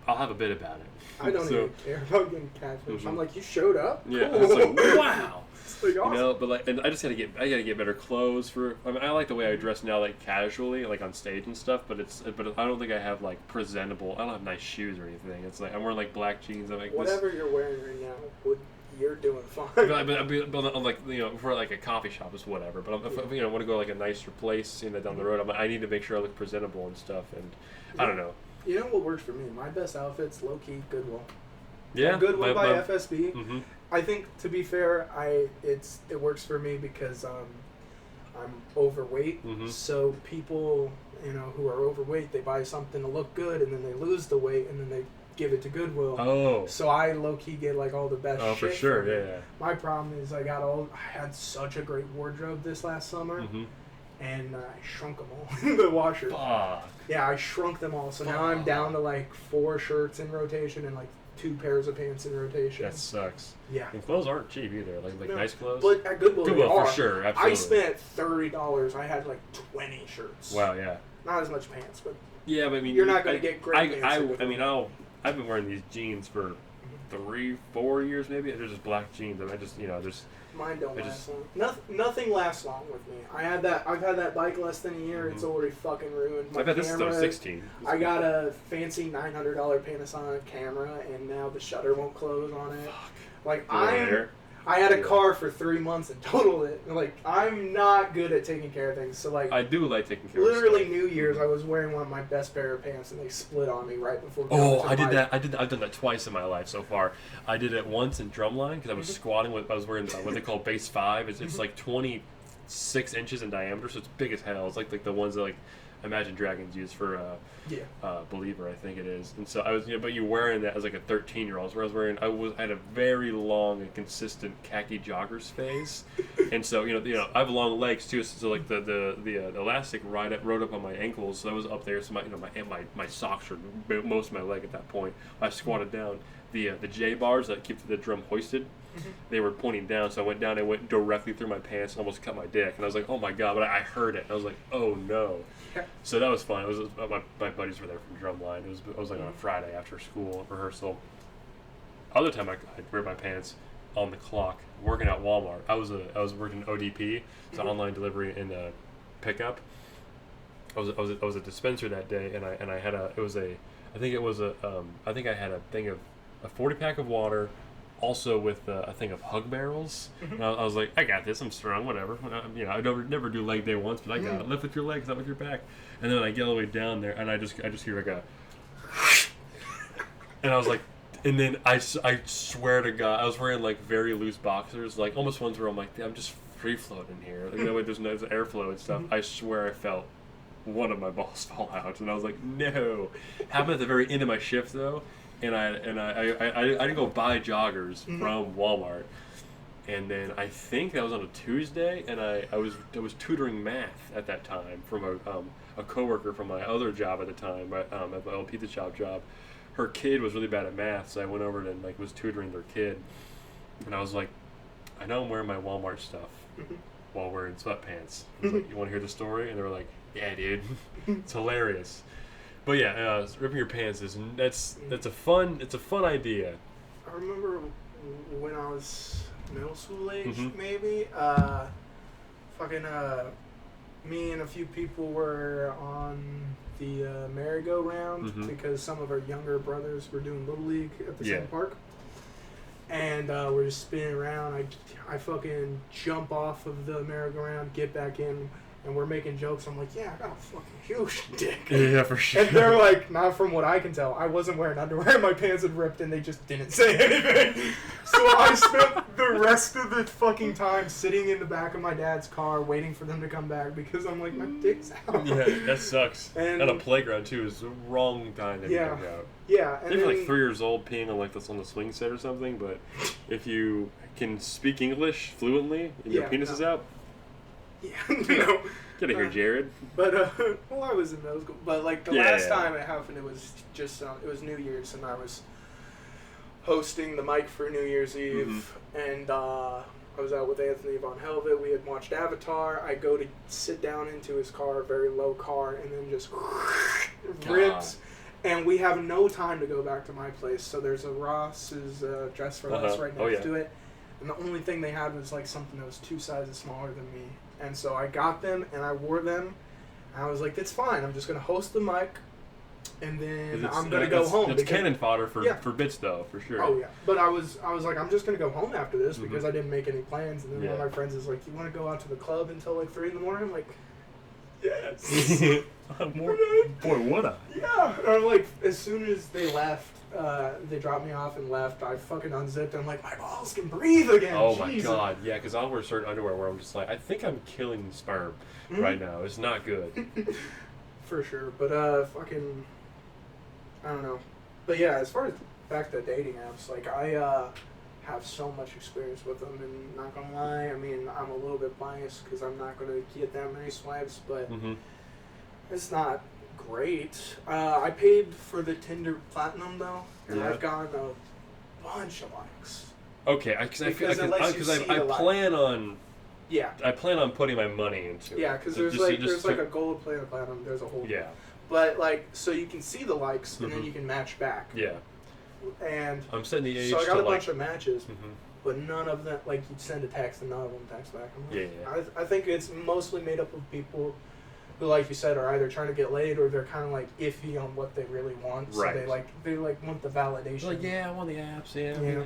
Speaker 2: I'll have a bit about it.
Speaker 1: I don't even care about getting catfish. I'm like, you showed up?
Speaker 2: Yeah,
Speaker 1: Cool.
Speaker 2: it's like, wow.
Speaker 1: It's like awesome.
Speaker 2: You know, but like, and I just gotta get better clothes for. I mean, I like the way I dress now, like casually, like on stage and stuff. But I don't think I have like presentable. I don't have nice shoes or anything. It's like I'm wearing like black jeans. I'm like
Speaker 1: whatever you're wearing right now, you're doing fine.
Speaker 2: But I'm like, you know, for like a coffee shop is whatever. But if you know, I want to go like a nicer place, you know, down the road. I need to make sure I look presentable and stuff. And I don't know.
Speaker 1: You know what works for me? My best outfit's low key Goodwill.
Speaker 2: Yeah,
Speaker 1: Goodwill by FSB.
Speaker 2: Mm-hmm.
Speaker 1: I think, to be fair, it works for me because I'm overweight.
Speaker 2: Mm-hmm.
Speaker 1: So people, you know, who are overweight, they buy something to look good, and then they lose the weight, and then they give it to Goodwill.
Speaker 2: Oh.
Speaker 1: So I low key get like all the best.
Speaker 2: Oh,
Speaker 1: shit
Speaker 2: for sure,
Speaker 1: from it.
Speaker 2: yeah.
Speaker 1: My problem is I had such a great wardrobe this last summer.
Speaker 2: Mm-hmm.
Speaker 1: And I shrunk them all in the washer.
Speaker 2: Fuck.
Speaker 1: Yeah, I shrunk them all. So now I'm down to like 4 shirts in rotation and like 2 pairs of pants in rotation.
Speaker 2: That sucks.
Speaker 1: Yeah.
Speaker 2: And clothes aren't cheap either. Like
Speaker 1: no,
Speaker 2: nice clothes.
Speaker 1: But at Goodwill
Speaker 2: for sure. Absolutely.
Speaker 1: I spent $30. I had like 20 shirts.
Speaker 2: Wow. Yeah.
Speaker 1: Not as much pants, but
Speaker 2: yeah, but I mean,
Speaker 1: you're not going to get great pants.
Speaker 2: I've been wearing these jeans for 3-4 years maybe. They're just black jeans, and I just, you know, just.
Speaker 1: Mine don't last long. Nothing lasts long with me. I've had that bike less than a year. Mm-hmm. It's already fucking ruined.
Speaker 2: I bet this is 16.
Speaker 1: I got a fancy $900 Panasonic camera, and now the shutter won't close on it.
Speaker 2: Fuck.
Speaker 1: Like I had a car for 3 months and totaled it. Like, I'm not good at taking care of things. So like,
Speaker 2: I do like taking care of stuff.
Speaker 1: Literally New Year's, I was wearing one of my best pair of pants, and they split on me right before.
Speaker 2: I did that. I've done that twice in my life so far. I did it once in drumline because I was squatting with. I was wearing what they call base 5. It's like 26 inches in diameter, so it's big as hell. It's like the ones that like Imagine Dragons use for Believer, I think it is. And so I was, but you wearing that as like a 13-year-old. So I had a very long and consistent khaki joggers phase, and so you know I have long legs too. So like the elastic rode up on my ankles, so that was up there. So my socks were most of my leg at that point. I squatted down. The J bars that keep the drum hoisted, they were pointing down, so I went down and went directly through my pants and almost cut my dick. And I was like, oh my god, but I heard it. And I was like, oh no. So that was fun. It was my buddies were there from drumline. It was like on a Friday after school rehearsal. Other time I'd wear my pants on the clock, working at Walmart. I was working ODP, so online delivery and pickup. I was a dispenser that day, and I had I think I had a thing of a 40-pack of water, also with a thing of hug barrels. And I was like, I got this, I'm strong, whatever. I never do leg day once, but I got it. Lift with your legs, not with your back. And then I get all the way down there, and I just hear like a, and I was like, and then I swear to God, I was wearing like very loose boxers, like almost ones where I'm like, I'm just free floating here. Like that way there's no airflow and stuff. I swear I felt one of my balls fall out, and I was like, no. Happened at the very end of my shift though. And I didn't go buy joggers from Walmart, and then I think that was on a Tuesday, and I was tutoring math at that time from a coworker from my other job at the time, at my old pizza shop job. Her kid was really bad at math, so I went over and was tutoring their kid, and I was like, I know I'm wearing my Walmart stuff while wearing sweatpants. I was like, you want to hear the story? And they were like, yeah, dude, it's hilarious. But yeah, ripping your pants that's a fun idea.
Speaker 1: I remember when I was middle school age, maybe. Me and a few people were on the merry-go-round because some of our younger brothers were doing Little League at the same park. And we're just spinning around. I fucking jump off of the merry-go-round, get back in. And we're making jokes. I'm like, yeah, I got a fucking huge dick.
Speaker 2: Yeah, for sure.
Speaker 1: And they're like, not from what I can tell. I wasn't wearing underwear. My pants had ripped, and they just didn't say anything. So I spent the rest of the fucking time sitting in the back of my dad's car waiting for them to come back because I'm like, my dick's out.
Speaker 2: Yeah, that sucks. And at a playground, too, is the wrong time to come out.
Speaker 1: Yeah. And
Speaker 2: if you're like 3 years old peeing on on the swing set or something, but if you can speak English fluently and your penis is out,
Speaker 1: yeah, no.
Speaker 2: Get out here, Jared.
Speaker 1: But I was in middle school. But like the last time it happened, it was just it was New Year's, and I was hosting the mic for New Year's Eve, and I was out with Anthony Von Helvet. We had watched Avatar. I go to sit down into his car, very low car, and then just ribs. And we have no time to go back to my place, so there's a Ross's Dress for Less right next to it. And the only thing they had was like something that was 2 sizes smaller than me. And so I got them and I wore them. And I was like, "It's fine. I'm just gonna host the mic, and then I'm gonna go home."
Speaker 2: It's cannon fodder for bits though, for sure.
Speaker 1: Oh yeah, but I was like, I'm just gonna go home after this because I didn't make any plans. And then one of my friends is like, "You want to go out to the club until like 3 a.m?" I'm like, "Yes."
Speaker 2: Boy, would I?
Speaker 1: Yeah. And I'm like, as soon as they left, they dropped me off and left. I fucking unzipped. And I'm like, my balls can breathe again.
Speaker 2: Oh
Speaker 1: Jesus.
Speaker 2: my god, yeah. Because I'll wear certain underwear where I'm just like, I think I'm killing sperm right now. It's not good.
Speaker 1: For sure, but fucking, I don't know. But yeah, as far as back to dating apps, like I have so much experience with them, and not gonna lie, I mean, I'm a little bit biased because I'm not gonna get that many swipes, but it's not great. I paid for the Tinder Platinum though, and I've gotten a bunch of likes.
Speaker 2: Okay, because I plan on.
Speaker 1: Yeah.
Speaker 2: I plan on putting my money into it.
Speaker 1: Yeah, because there's like a gold, platinum. There's a whole.
Speaker 2: Yeah.
Speaker 1: But like, so you can see the likes, and then you can match back.
Speaker 2: Yeah.
Speaker 1: And
Speaker 2: I'm setting the age.
Speaker 1: So I got
Speaker 2: to
Speaker 1: a bunch of matches,
Speaker 2: Mm-hmm.
Speaker 1: but none of them, like, you'd send a text and none of them text back.
Speaker 2: Yeah.
Speaker 1: I think it's mostly made up of people who, like you said, are either trying to get laid or they're kind of like iffy on what they really want. So
Speaker 2: Right.
Speaker 1: they want the validation.
Speaker 2: Like, yeah, I'm on the apps. Yeah.
Speaker 1: Yeah.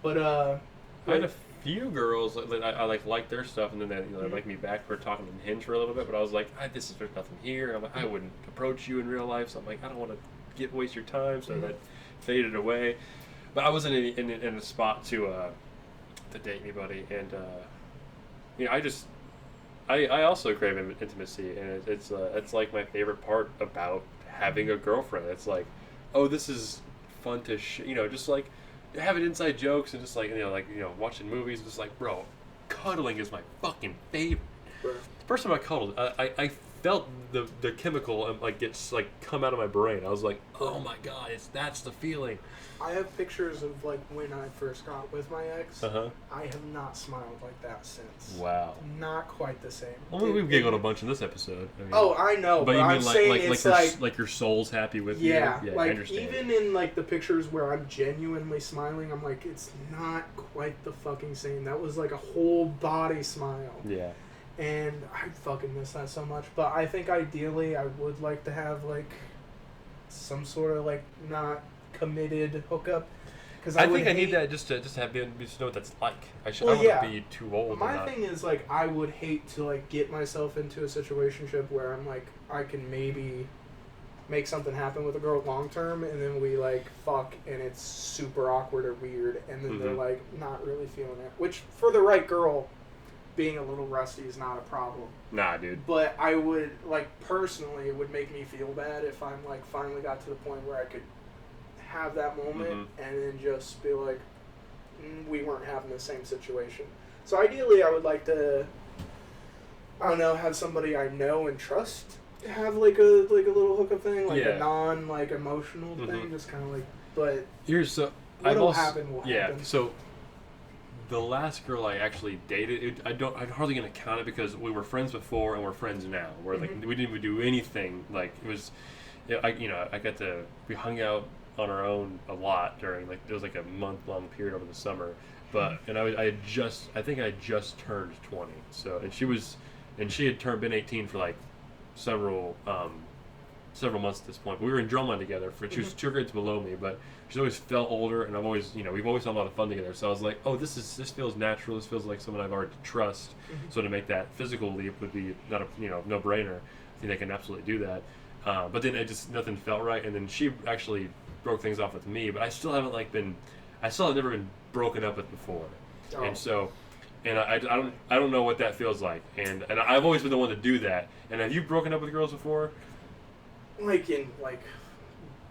Speaker 1: But
Speaker 2: I had a few girls that I like their stuff, and then they like me back for talking on Hinge for a little bit. But I was like, there's nothing here. I'm like, I wouldn't approach you in real life, so I'm like, I don't want to waste your time. So that faded away. But I wasn't in a spot to date anybody, and I also crave intimacy, and it's like my favorite part about having a girlfriend. It's like, oh, this is fun to just like having inside jokes and just like watching movies. Just like, bro, cuddling is my fucking favorite.
Speaker 1: Right.
Speaker 2: The first time I cuddled, I felt the chemical like gets like come out of my brain. I was like, oh my god, that's the feeling.
Speaker 1: I have pictures of like when I first got with my ex.
Speaker 2: Uh-huh.
Speaker 1: I have not smiled like that since.
Speaker 2: Wow.
Speaker 1: Not quite the same.
Speaker 2: Well, we've giggled a bunch in this episode. I mean,
Speaker 1: I know, but
Speaker 2: you
Speaker 1: I'm
Speaker 2: mean
Speaker 1: saying it's
Speaker 2: like your soul's happy with you?
Speaker 1: Yeah,
Speaker 2: I
Speaker 1: like
Speaker 2: understand.
Speaker 1: even in like the pictures where I'm genuinely smiling, I'm like, it's not quite the fucking same. That was like a whole body smile.
Speaker 2: Yeah.
Speaker 1: And I fucking miss that so much. But I think ideally I would like to have like some sort of like not committed hookup. Cause
Speaker 2: I think I need that just to know what that's like. I don't want to be too old.
Speaker 1: My thing is like I would hate to like get myself into a situationship where I'm like I can maybe make something happen with a girl long term and then we like fuck and it's super awkward or weird and then they're like not really feeling it. Which for the right girl, being a little rusty is not a problem.
Speaker 2: Nah, dude.
Speaker 1: But I would like personally it would make me feel bad if I'm like finally got to the point where I could have that moment and then just be like we weren't having the same situation. So ideally I would like to have somebody I know and trust have like a little hookup thing, like a non like emotional thing, just kind of like, but what'll happen will happen.
Speaker 2: So the last girl I actually dated, I'm hardly gonna count it because we were friends before and we're friends now. We're like we didn't even do anything. Like it was, we hung out on our own a lot during it was like a month-long period over the summer, but and I think I just turned 20. So and she had been 18 for like several months at this point. But we were in drumline together she was 2 grades below me, but she's always felt older, and I've always we've always had a lot of fun together. So I was like, oh, this feels natural. This feels like someone I've already trust. So to make that physical leap would be not a no brainer. I think I can absolutely do that. But then nothing felt right, and then she actually broke things off with me, but I still have never been broken up with before. Oh. And so, and I don't know what that feels like, and I've always been the one to do that. And have you broken up with girls before?
Speaker 1: Like in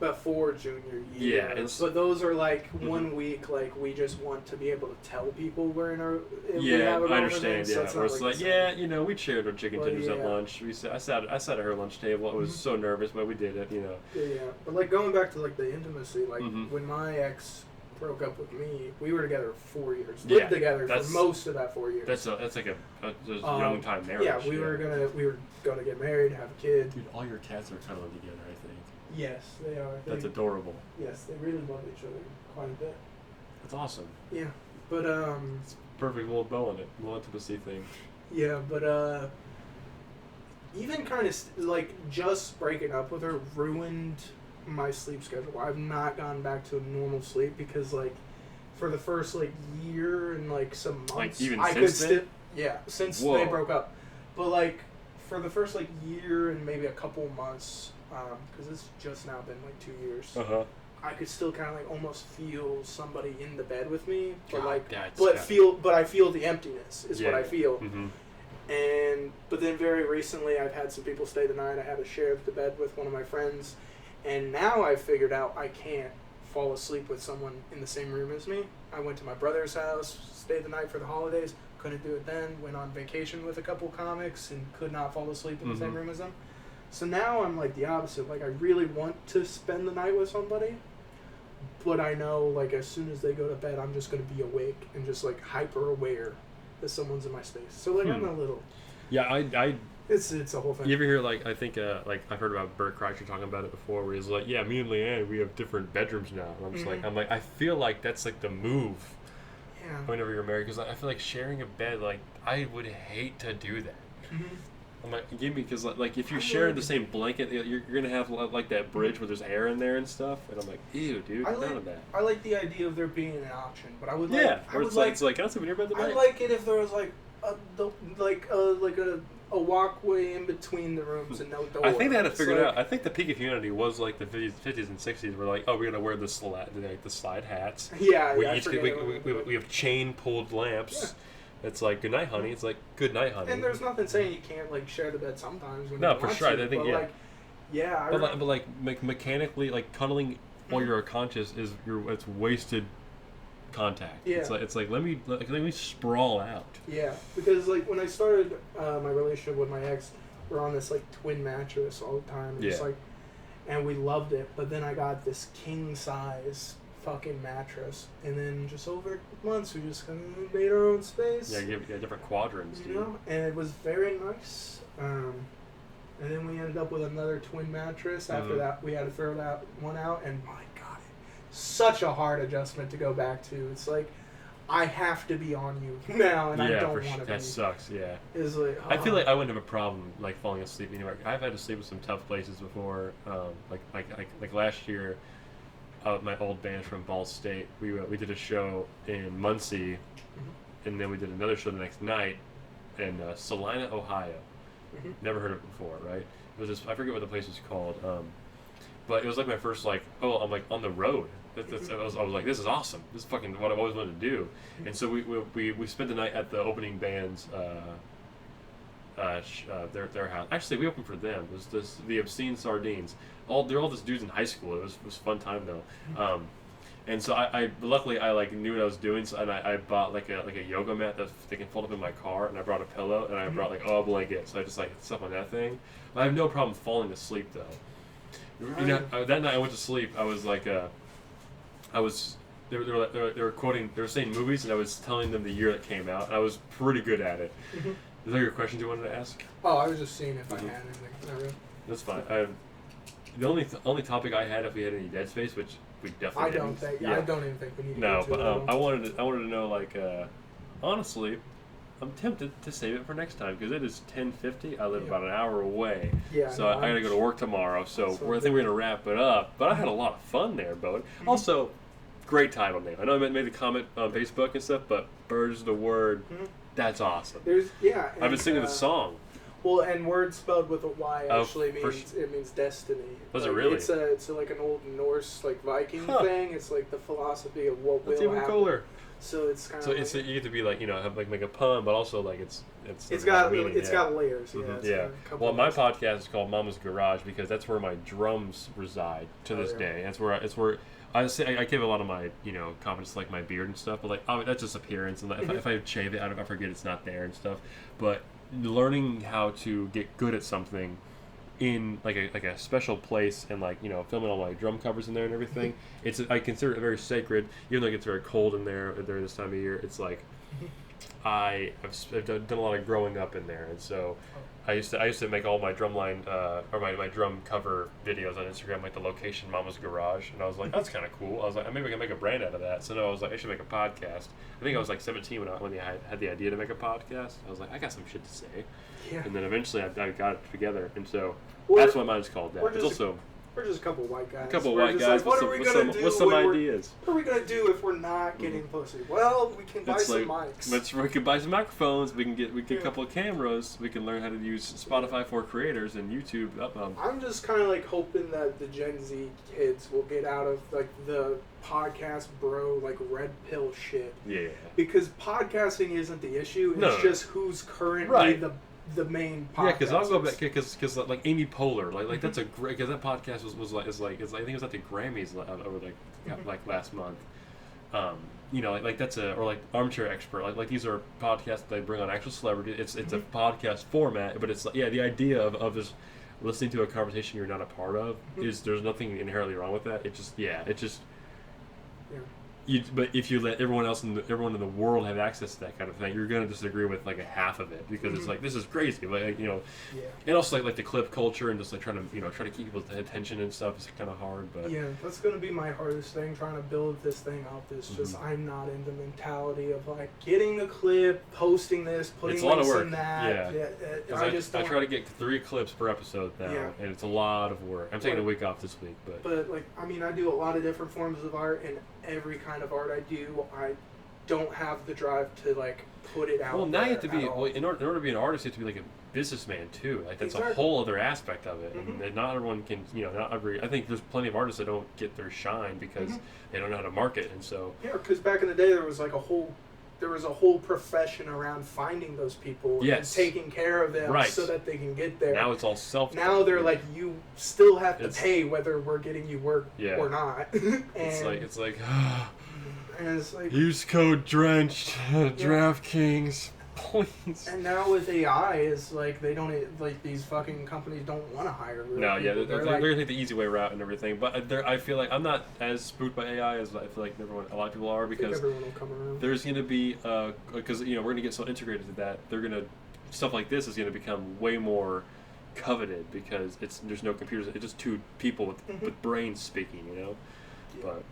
Speaker 1: before junior year. Yeah, but those are like 1 week. Like we just want to be able to tell people we're in our.
Speaker 2: Yeah, I understand. Yeah, so it's like we shared our chicken tenders at lunch. I sat at her lunch table. I was so nervous, but we did it.
Speaker 1: Yeah, but like going back to like the intimacy, like when my ex broke up with me, we were together 4 years.
Speaker 2: Yeah,
Speaker 1: Lived together for most of that 4 years.
Speaker 2: That's like a young time marriage.
Speaker 1: Yeah, we were gonna get married, have a kid.
Speaker 2: Dude, all your cats are cuddling together, I think.
Speaker 1: Yes, they are.
Speaker 2: That's adorable.
Speaker 1: Yes, they really love each other quite a bit.
Speaker 2: That's awesome.
Speaker 1: Yeah, but
Speaker 2: it's perfect little bow in it, little intimacy thing.
Speaker 1: Yeah, but even kind of like just breaking up with her ruined my sleep schedule. I've not gone back to a normal sleep because like for the first like year and like some months,
Speaker 2: like even
Speaker 1: I
Speaker 2: since
Speaker 1: could
Speaker 2: then?
Speaker 1: Yeah, since
Speaker 2: Whoa.
Speaker 1: they broke up. But like for the first like year and maybe a couple months, because it's just now been like 2 years. I could still kind of like almost feel somebody in the bed with me, but but I feel the emptiness is what I feel.
Speaker 2: Mm-hmm.
Speaker 1: But then very recently I've had some people stay the night. I had to share the bed with one of my friends, and now I've figured out I can't fall asleep with someone in the same room as me. I went to my brother's house, stayed the night for the holidays, couldn't do it then, went on vacation with a couple comics and could not fall asleep in the same room as them. So now I'm like the opposite. Like I really want to spend the night with somebody, but I know like as soon as they go to bed, I'm just going to be awake and just like hyper aware that someone's in my space. So like I'm a little.
Speaker 2: Yeah,
Speaker 1: It's a whole thing.
Speaker 2: You ever hear like I think like I've heard about Bert Kreischer talking about it before, where he's like, yeah, me and Leanne, we have different bedrooms now. And I'm just like I feel like that's like the move.
Speaker 1: Yeah.
Speaker 2: Whenever you're married, because I feel like sharing a bed, like I would hate to do that. I'm like, give me, because like if you share the same blanket, you're gonna have like that bridge where there's air in there and stuff, and I'm like, ew, dude, none of that.
Speaker 1: I like the idea of there being an option, but I would
Speaker 2: it's like, can I sleep in your bed tonight?
Speaker 1: I like it if there was like a walkway in between the rooms and no door.
Speaker 2: I think they had to figure it out. I think the peak of humanity was like the 50s and 60s. We're like, oh, we're gonna wear the slide hats.
Speaker 1: Yeah,
Speaker 2: we have chain pulled lamps. Yeah. It's like, good night, honey. It's like, good night, honey.
Speaker 1: And there's nothing saying you can't like share the bed sometimes. When
Speaker 2: no,
Speaker 1: you
Speaker 2: for
Speaker 1: want
Speaker 2: sure.
Speaker 1: to,
Speaker 2: I think
Speaker 1: but
Speaker 2: like mechanically, like cuddling while you're unconscious it's wasted contact.
Speaker 1: Yeah.
Speaker 2: It's like let me sprawl out.
Speaker 1: Yeah, because like when I started my relationship with my ex, we're on this like twin mattress all the time. And it's like, and we loved it. But then I got this king size fucking mattress, and then just over months we just kind of made our own space.
Speaker 2: Yeah, different quadrants,
Speaker 1: you know, and it was very nice. And then we ended up with another twin mattress. After that, we had to throw that one out, and my God, such a hard adjustment to go back to. It's like I have to be on you now, and I don't want to be.
Speaker 2: That sucks. Yeah,
Speaker 1: it's like
Speaker 2: I feel like I wouldn't have a problem like falling asleep anywhere. I've had to sleep with some tough places before. Like last year. My old band from Ball State, we did a show in Muncie, and then we did another show the next night in Salina, Ohio. Never heard of it before, right? It was I forget what the place was called, but it was like my first I'm like on the road. I was like, this is awesome. This is fucking what I've always wanted to do. And so we spent the night at the opening band's their house. Actually, we opened for them. It was the Obscene Sardines. They're all just dudes in high school. It was fun time though. And so I luckily I like knew what I was doing. So and I bought like a yoga mat that they can fold up in my car, and I brought a pillow, and I brought like a blanket. So I just like stuff on that thing. I have no problem falling asleep though. You know, that night I went to sleep. I was like they were quoting, they were saying movies, and I was telling them the year that came out, and I was pretty good at it. Is there your questions you wanted to ask?
Speaker 1: Oh, I was just seeing if I had anything.
Speaker 2: That's fine. The only topic I had, if we had any dead space, which we definitely didn't.
Speaker 1: I don't even think we need to
Speaker 2: No,
Speaker 1: get
Speaker 2: but
Speaker 1: to it.
Speaker 2: I wanted to know, like, honestly, I'm tempted to save it for next time because it is 10:50. I live about an hour away.
Speaker 1: Yeah.
Speaker 2: So I gotta go to work tomorrow. So I think we're gonna wrap it up. But I had a lot of fun there, Boden. Also, great title name. I know I made the comment on Facebook and stuff, but Bird's the Word. That's awesome. I've been singing the song.
Speaker 1: Well, and Wyrd spelled with a Y actually means destiny.
Speaker 2: Was it really?
Speaker 1: It's like an old Norse like Viking thing. It's like the philosophy of what will happen. That's even cooler. So it's kind of. So
Speaker 2: it's you get to be like have like make a pun, but also like it's
Speaker 1: got layers.
Speaker 2: Yeah. Well, my podcast is called Mama's Garage because that's where my drums reside to this day. That's where. I give a lot of my, confidence, like my beard and stuff, but like, that's just appearance. And if I shave it, I forget it's not there and stuff. But learning how to get good at something in like a special place and like filming all my drum covers in there and everything. I consider it very sacred, even though it gets very cold in there during this time of year. It's like I've done a lot of growing up in there, and so I used to make all my drumline or my drum cover videos on Instagram, like the location Mama's Garage, and I was like, that's kind of cool. I was like, maybe I can make a brand out of that. So no, I was like, I should make a podcast. I think I was like 17 when I had the idea to make a podcast. I was like, I got some shit to say. Yeah. And then eventually I got it together, and so that's why mine's called that.
Speaker 1: We're just a couple white guys.
Speaker 2: Like, what are we gonna do? What's some ideas?
Speaker 1: What are we gonna do if we're not getting pussy? Well, we can buy some mics.
Speaker 2: We can buy some microphones. We can get a couple of cameras. We can learn how to use Spotify for creators and YouTube.
Speaker 1: I'm just kind of like hoping that the Gen Z kids will get out of like the podcast bro like red pill shit.
Speaker 2: Yeah.
Speaker 1: Because podcasting isn't the issue. It's just who's currently the main podcast.
Speaker 2: Yeah, because I'll go back because like Amy Poehler, like that's a great, because that podcast was I think it was at the Grammys over like last month. Like that's or Armchair Expert, like these are podcasts that they bring on actual celebrities. It's a podcast format, but it's the idea of just listening to a conversation you're not a part of is there's nothing inherently wrong with that. But if you let everyone in the world have access to that kind of thing, you're gonna disagree with like a half of it because it's like this is crazy, and also like the clip culture and just like trying to keep people's attention and stuff is kind of hard. But
Speaker 1: yeah, that's gonna be my hardest thing trying to build this thing up. Is just I'm not in the mentality of like getting a clip, posting this, putting links in that.
Speaker 2: Yeah, I try to get 3 clips per episode now, and it's a lot of work. I'm taking a week off this week,
Speaker 1: but like I do a lot of different forms of art and every kind of art I do, I don't have the drive to like put it out.
Speaker 2: Well, now you have to be in order to be an artist, you have to be like a businessman too. Like that's a whole other aspect of it, and not everyone can. I think there's plenty of artists that don't get their shine because they don't know how to market, and so
Speaker 1: because back in the day there was a whole profession around finding those people and taking care of them so that they can get there.
Speaker 2: Now it's all self.
Speaker 1: Now they're like, you still have to pay whether we're getting you work or not.
Speaker 2: It's like
Speaker 1: and it's like
Speaker 2: use code drenched DraftKings, please.
Speaker 1: And now with AI, it's like they don't like these fucking companies don't want to hire.
Speaker 2: No, people. They're gonna take the easy way route and everything. But I feel like I'm not as spooked by AI as I feel like a lot of people are because
Speaker 1: everyone will come around.
Speaker 2: There's gonna be because we're gonna get so integrated to that stuff like this is gonna become way more coveted because there's no computers. It's just 2 people with brains speaking, But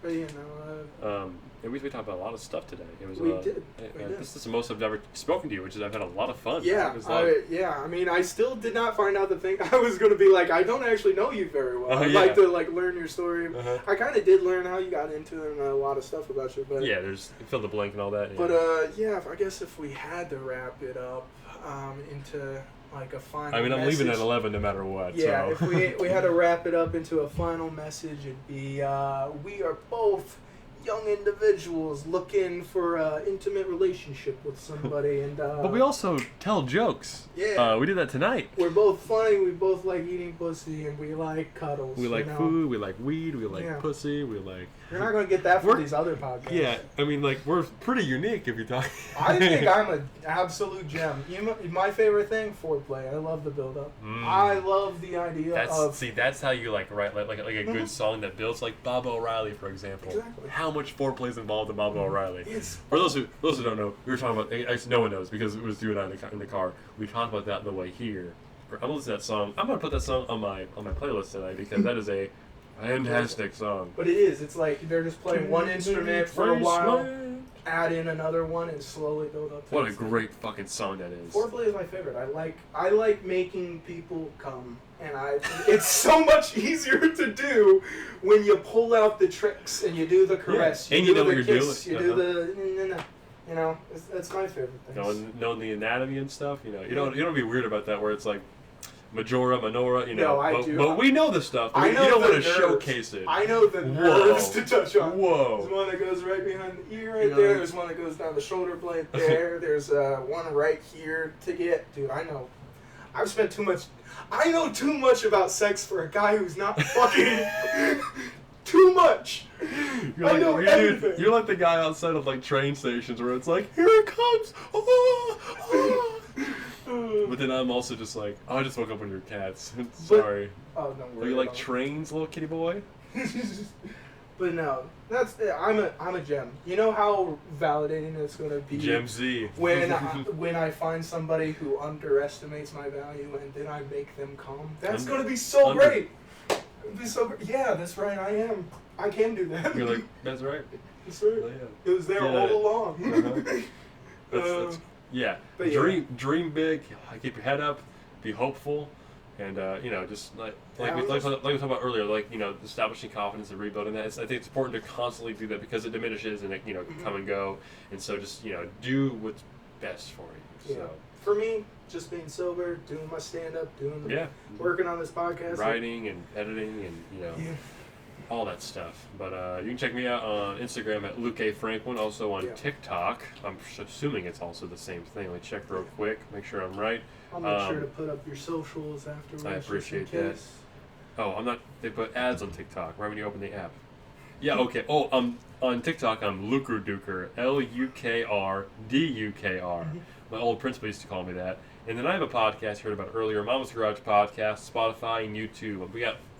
Speaker 2: and we talked about a lot of stuff today. It was
Speaker 1: we did.
Speaker 2: This is the most I've ever spoken to you, which is I've had a lot of fun.
Speaker 1: I still did not find out the thing. I was going to be like, I don't actually know you very well. I'd like to learn your story. I kind of did learn how you got into it and a lot of stuff about you. But
Speaker 2: there's fill the blank and all that.
Speaker 1: But I guess if we had to wrap it up into like a final
Speaker 2: I'm
Speaker 1: message.
Speaker 2: leaving at 11 no matter what.
Speaker 1: Yeah,
Speaker 2: so.
Speaker 1: if we had to wrap it up into a final message, it'd be we are both young individuals looking for an intimate relationship with somebody, and
Speaker 2: but we also tell jokes.
Speaker 1: Yeah,
Speaker 2: we did that tonight.
Speaker 1: We're both funny. We both like eating pussy, and we like cuddles.
Speaker 2: We like food. We like weed. We like pussy. We like.
Speaker 1: You're not gonna get that from these other podcasts.
Speaker 2: Yeah, I mean, we're pretty unique if you talk.
Speaker 1: I think I'm an absolute gem. My favorite thing, foreplay. I love the build up. I love the idea of.
Speaker 2: See, that's how you write like a good song that builds, like Bob O'Reilly, for example.
Speaker 1: Exactly.
Speaker 2: How much foreplay is involved in Bob O'Reilly? For those who don't know, we were talking about. No one knows because it was you and I in the car. We talked about that on the way here. I'm gonna listen to that song. I'm gonna put that song on my playlist tonight because that is a fantastic song.
Speaker 1: But it is. It's like they're just playing one instrument for a while, add in another one, and slowly build up.
Speaker 2: What a great fucking song that is.
Speaker 1: Foreplay is my favorite. I like making people come, and it's so much easier to do when you pull out the tricks and you do the caress,
Speaker 2: and you know what you're doing.
Speaker 1: You do the. That's my favorite thing.
Speaker 2: Knowing the anatomy and stuff, you don't be weird about that where it's like Majora, Minora,
Speaker 1: No, I do.
Speaker 2: But we know the stuff.
Speaker 1: I know
Speaker 2: you don't
Speaker 1: the
Speaker 2: want to showcase it.
Speaker 1: I know the nerves to touch on.
Speaker 2: Whoa.
Speaker 1: There's one that goes right behind the ear right there. There's one that goes down the shoulder blade there. There's one right here to get. Dude, I know. I've spent too much. I know too much about sex for a guy who's not fucking. Too much. I know everything.
Speaker 2: You're like the guy outside of like train stations where it's like, here it comes. Oh, oh. But then I'm also just like, oh, I just woke up with your cats. Sorry.
Speaker 1: Oh, don't
Speaker 2: Are
Speaker 1: worry.
Speaker 2: you like trains, little kitty boy?
Speaker 1: But no, I'm a gem. You know how validating it's gonna be.
Speaker 2: Gem Z.
Speaker 1: when I find somebody who underestimates my value and then I make them come. That's gonna be so great. It'd be so great. Yeah, that's right. I can do that.
Speaker 2: You're like, that's right.
Speaker 1: That's right.
Speaker 2: Oh, yeah.
Speaker 1: It was there all along.
Speaker 2: That's, yeah.
Speaker 1: But yeah.
Speaker 2: Dream big. Keep your head up. Be hopeful. And just like we talked about earlier, like establishing confidence and rebuilding that. I think it's important to constantly do that because it diminishes and it can come and go. And so just do what's best for you.
Speaker 1: Yeah.
Speaker 2: So.
Speaker 1: For me, just being sober, doing my stand up, working on this podcast,
Speaker 2: writing and editing and all that stuff. But you can check me out on Instagram at Luke A. Franklin, also on TikTok. I'm assuming it's also the same thing. Let me check real quick, make sure I'm right.
Speaker 1: I'll make sure to put up your socials afterwards.
Speaker 2: I appreciate that. Oh, I'm not. They put ads on TikTok right when you open the app. Yeah, okay. Oh, on TikTok, I'm Lukr Duker, LukrDukr. My old principal used to call me that. And then I have a podcast you heard about earlier, Mama's Garage Podcast, Spotify and YouTube.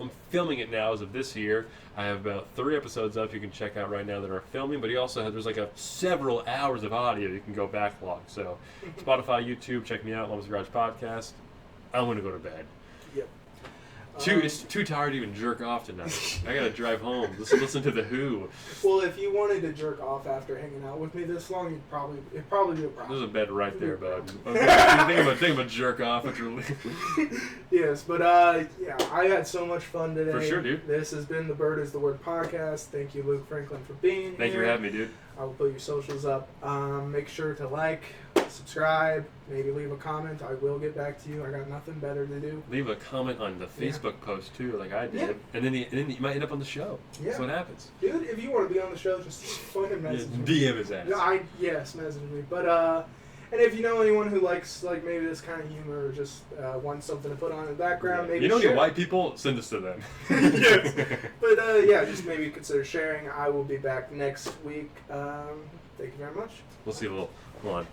Speaker 2: I'm filming it now as of this year. I have about 3 episodes up you can check out right now that are filming, but there's like several hours of audio you can go backlog. So Spotify, YouTube, check me out, Mama's Garage Podcast. I'm going to go to bed.
Speaker 1: Yep.
Speaker 2: It's too tired to even jerk off tonight. I gotta drive home. Listen to The Who.
Speaker 1: Well, if you wanted to jerk off after hanging out with me this long, it'd probably be a problem.
Speaker 2: There's a bed right there, bud. Think about jerk off after leaving.
Speaker 1: Yes, but I had so much fun today.
Speaker 2: For sure, dude.
Speaker 1: This has been the Byrd is the Word podcast. Thank you, Luke Franklin, for being here.
Speaker 2: Thank you for having me, dude.
Speaker 1: I will put your socials up. Make sure to like, subscribe, maybe leave a comment. I will get back to you. I got nothing better to do.
Speaker 2: Leave a comment on the Facebook post too, like I did, and then you might end up on the show. Yeah. That's what happens.
Speaker 1: Dude, if you want to be on the show, just fucking message me.
Speaker 2: DM his ass.
Speaker 1: Message me. But and if you know anyone who likes maybe this kind of humor or just wants something to put on in the background, maybe
Speaker 2: any white people, send this to them.
Speaker 1: Yes. But just maybe consider sharing. I will be back next week. Thank you very much.
Speaker 2: We'll see. Hold on.